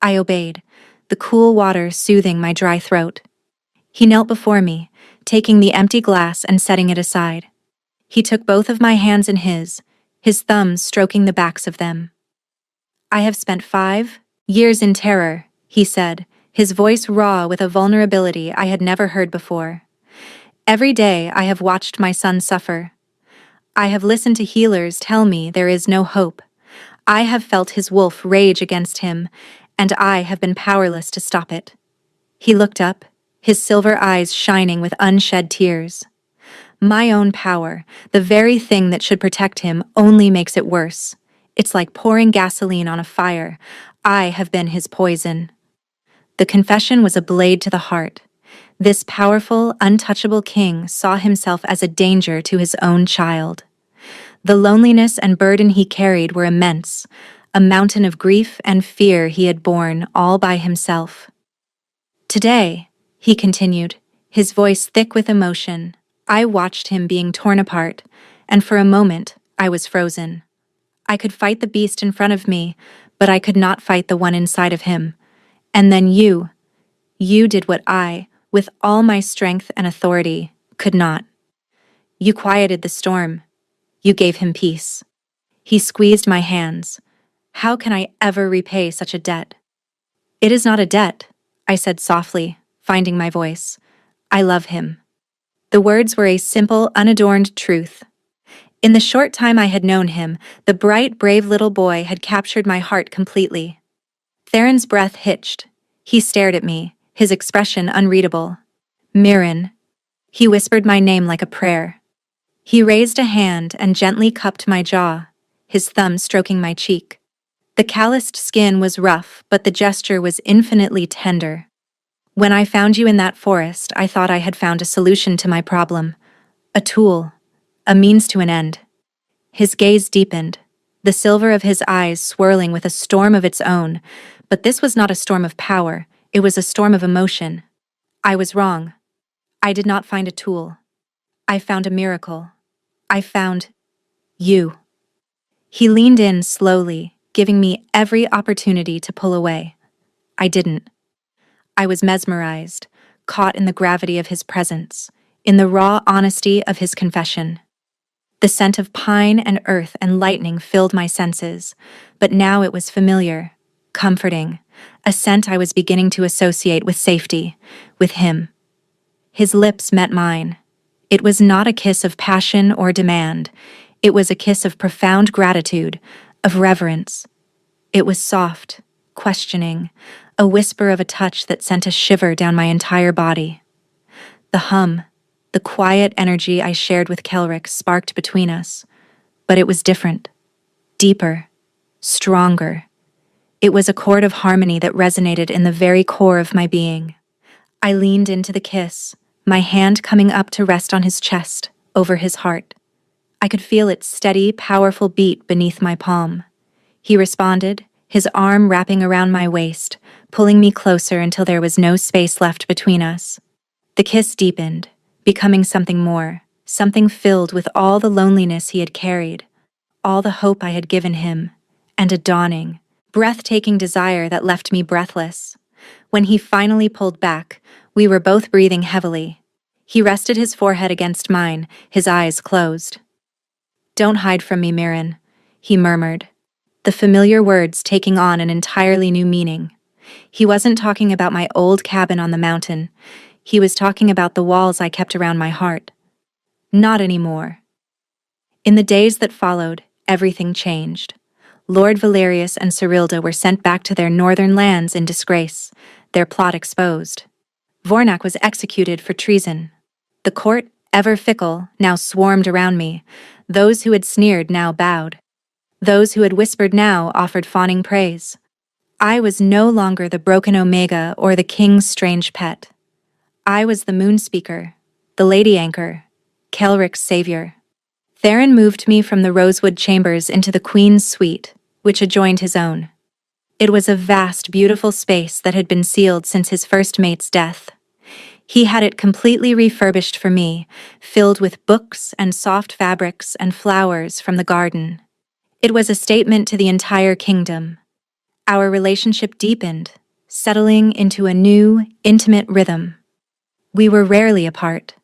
I obeyed, the cool water soothing my dry throat. He knelt before me, taking the empty glass and setting it aside. He took both of my hands in his thumbs stroking the backs of them. "I have spent 5 years in terror," he said, his voice raw with a vulnerability I had never heard before. "Every day I have watched my son suffer. I have listened to healers tell me there is no hope. I have felt his wolf rage against him, and I have been powerless to stop it." He looked up, his silver eyes shining with unshed tears. "My own power, the very thing that should protect him, only makes it worse. It's like pouring gasoline on a fire. I have been his poison." The confession was a blade to the heart. This powerful, untouchable king saw himself as a danger to his own child. The loneliness and burden he carried were immense, a mountain of grief and fear he had borne all by himself. "Today," he continued, his voice thick with emotion, "I watched him being torn apart, and for a moment I was frozen. I could fight the beast in front of me, but I could not fight the one inside of him. And then you did what I, with all my strength and authority, could not. You quieted the storm. You gave him peace. He squeezed my hands. How can I ever repay such a debt? It is not a debt, I said softly, finding my voice. I love him. The words were a simple, unadorned truth. In the short time I had known him, the bright, brave little boy had captured my heart completely. Theron's breath hitched. He stared at me, his expression unreadable. Mirren. He whispered my name like a prayer. He raised a hand and gently cupped my jaw, his thumb stroking my cheek. The calloused skin was rough, but the gesture was infinitely tender. When I found you in that forest, I thought I had found a solution to my problem. A tool. A means to an end. His gaze deepened, the silver of his eyes swirling with a storm of its own, but this was not a storm of power, it was a storm of emotion. I was wrong. I did not find a tool. I found a miracle. I found you. He leaned in slowly, giving me every opportunity to pull away. I didn't. I was mesmerized, caught in the gravity of his presence, in the raw honesty of his confession. The scent of pine and earth and lightning filled my senses, but now it was familiar, comforting, a scent I was beginning to associate with safety, with him. His lips met mine. It was not a kiss of passion or demand. It was a kiss of profound gratitude, of reverence. It was soft, questioning, a whisper of a touch that sent a shiver down my entire body. The hum, the quiet energy I shared with Kelric sparked between us, but it was different, deeper, stronger. It was a chord of harmony that resonated in the very core of my being. I leaned into the kiss, my hand coming up to rest on his chest, over his heart. I could feel its steady, powerful beat beneath my palm. He responded, his arm wrapping around my waist, pulling me closer until there was no space left between us. The kiss deepened, becoming something more, something filled with all the loneliness he had carried, all the hope I had given him, and a dawning, breathtaking desire that left me breathless. When he finally pulled back, we were both breathing heavily. He rested his forehead against mine, his eyes closed. "Don't hide from me, Mirren," he murmured, the familiar words taking on an entirely new meaning. He wasn't talking about my old cabin on the mountain. He was talking about the walls I kept around my heart. Not anymore. In the days that followed, everything changed. Lord Valerius and Cyrilda were sent back to their northern lands in disgrace, their plot exposed. Vornak was executed for treason. The court, ever fickle, now swarmed around me. Those who had sneered now bowed. Those who had whispered now offered fawning praise. I was no longer the broken Omega or the king's strange pet. I was the moon speaker, the lady anchor, Kelric's savior. Theron moved me from the rosewood chambers into the queen's suite, which adjoined his own. It was a vast, beautiful space that had been sealed since his first mate's death. He had it completely refurbished for me, filled with books and soft fabrics and flowers from the garden. It was a statement to the entire kingdom. Our relationship deepened, settling into a new, intimate rhythm. We were rarely apart.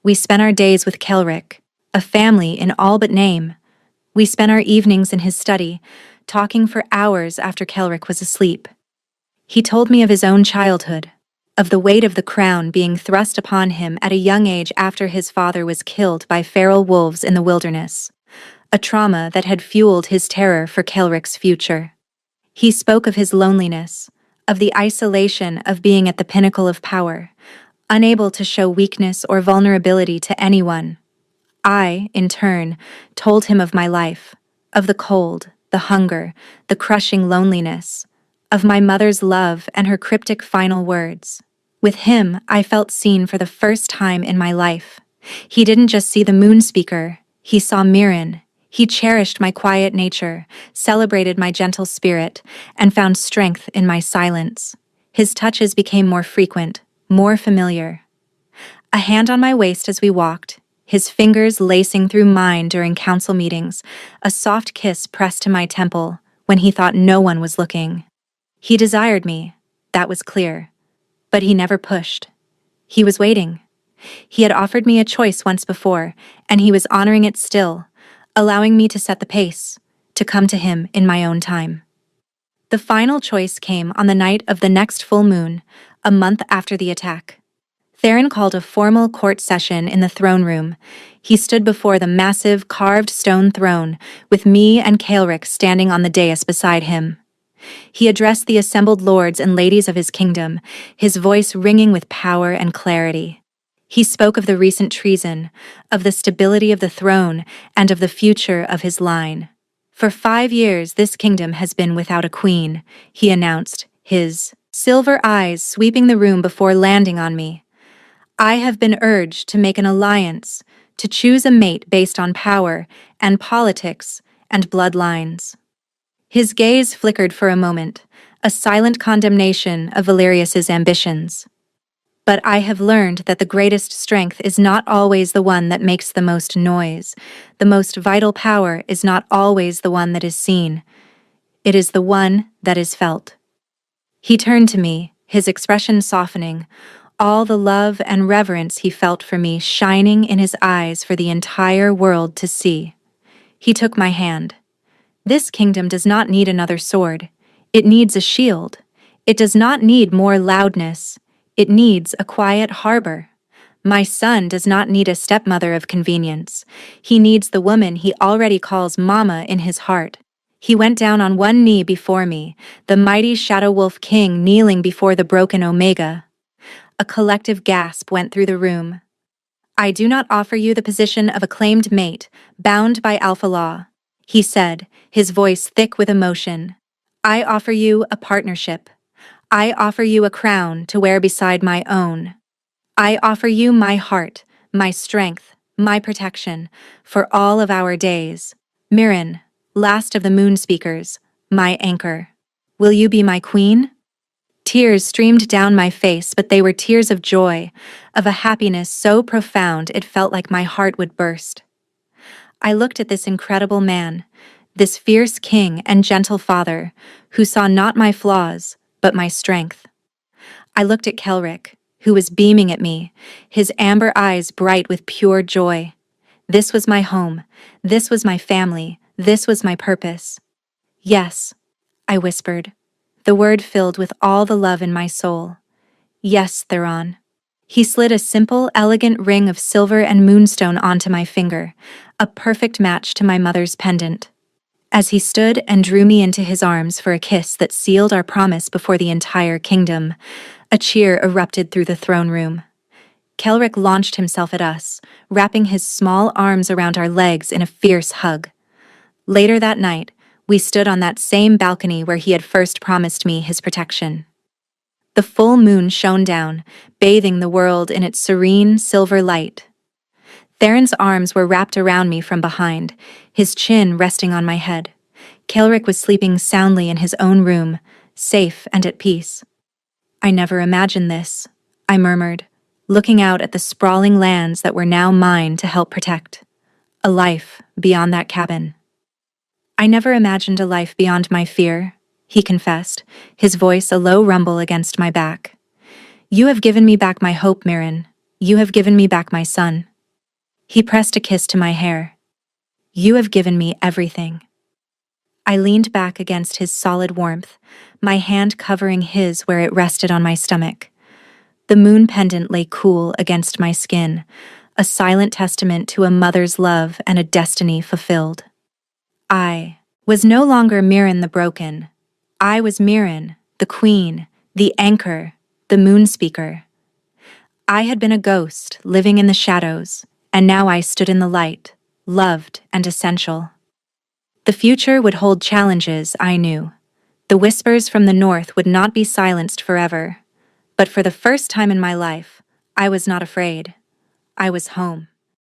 We spent our days with Kelric, a family in all but name. We spent our evenings in his study, talking for hours after Kelric was asleep. He told me of his own childhood, of the weight of the crown being thrust upon him at a young age after his father was killed by feral wolves in the wilderness, a trauma that had fueled his terror for Kelric's future. He spoke of his loneliness, of the isolation of being at the pinnacle of power, unable to show weakness or vulnerability to anyone. I, in turn, told him of my life, of the cold, the hunger, the crushing loneliness, of my mother's love and her cryptic final words. With him, I felt seen for the first time in my life. He didn't just see the moon speaker, he saw Mirren. He cherished my quiet nature, celebrated my gentle spirit, and found strength in my silence. His touches became more frequent, more familiar. A hand on my waist as we walked, his fingers lacing through mine during council meetings, a soft kiss pressed to my temple when he thought no one was looking. He desired me, that was clear. But he never pushed. He was waiting. He had offered me a choice once before, and he was honoring it still, allowing me to set the pace, to come to him in my own time. The final choice came on the night of the next full moon, a month after the attack. Theron called a formal court session in the throne room. He stood before the massive carved stone throne, with me and Kaelric standing on the dais beside him. He addressed the assembled lords and ladies of his kingdom, his voice ringing with power and clarity. He spoke of the recent treason, of the stability of the throne, and of the future of his line. For 5 years this kingdom has been without a queen, he announced, his silver eyes sweeping the room before landing on me. I have been urged to make an alliance, to choose a mate based on power and politics and bloodlines. His gaze flickered for a moment, a silent condemnation of Valerius's ambitions. But I have learned that the greatest strength is not always the one that makes the most noise. The most vital power is not always the one that is seen. It is the one that is felt. He turned to me, his expression softening, all the love and reverence he felt for me shining in his eyes for the entire world to see. He took my hand. This kingdom does not need another sword. It needs a shield. It does not need more loudness. It needs a quiet harbor. My son does not need a stepmother of convenience. He needs the woman he already calls Mama in his heart. He went down on one knee before me, the mighty Shadow Wolf King kneeling before the broken Omega. A collective gasp went through the room. I do not offer you the position of acclaimed mate, bound by Alpha Law, he said, his voice thick with emotion. I offer you a partnership. I offer you a crown to wear beside my own. I offer you my heart, my strength, my protection, for all of our days. Mirren, last of the moon speakers, my anchor. Will you be my queen? Tears streamed down my face, but they were tears of joy, of a happiness so profound it felt like my heart would burst. I looked at this incredible man, this fierce king and gentle father, who saw not my flaws, but my strength. I looked at Kaelric, who was beaming at me, his amber eyes bright with pure joy. This was my home, this was my family, this was my purpose. Yes, I whispered, the word filled with all the love in my soul. Yes, Theron. He slid a simple, elegant ring of silver and moonstone onto my finger, a perfect match to my mother's pendant. As he stood and drew me into his arms for a kiss that sealed our promise before the entire kingdom, a cheer erupted through the throne room. Kaelric launched himself at us, wrapping his small arms around our legs in a fierce hug. Later that night, we stood on that same balcony where he had first promised me his protection. The full moon shone down, bathing the world in its serene silver light. Theron's arms were wrapped around me from behind, his chin resting on my head. Kaelric was sleeping soundly in his own room, safe and at peace. I never imagined this, I murmured, looking out at the sprawling lands that were now mine to help protect. A life beyond that cabin. I never imagined a life beyond my fear, he confessed, his voice a low rumble against my back. You have given me back my hope, Mirren. You have given me back my son. He pressed a kiss to my hair. You have given me everything. I leaned back against his solid warmth, my hand covering his where it rested on my stomach. The moon pendant lay cool against my skin, a silent testament to a mother's love and a destiny fulfilled. I was no longer Mirren the broken. I was Mirren, the queen, the anchor, the moon speaker. I had been a ghost living in the shadows, and now I stood in the light, loved and essential. The future would hold challenges, I knew. The whispers from the north would not be silenced forever. But for the first time in my life, I was not afraid. I was home.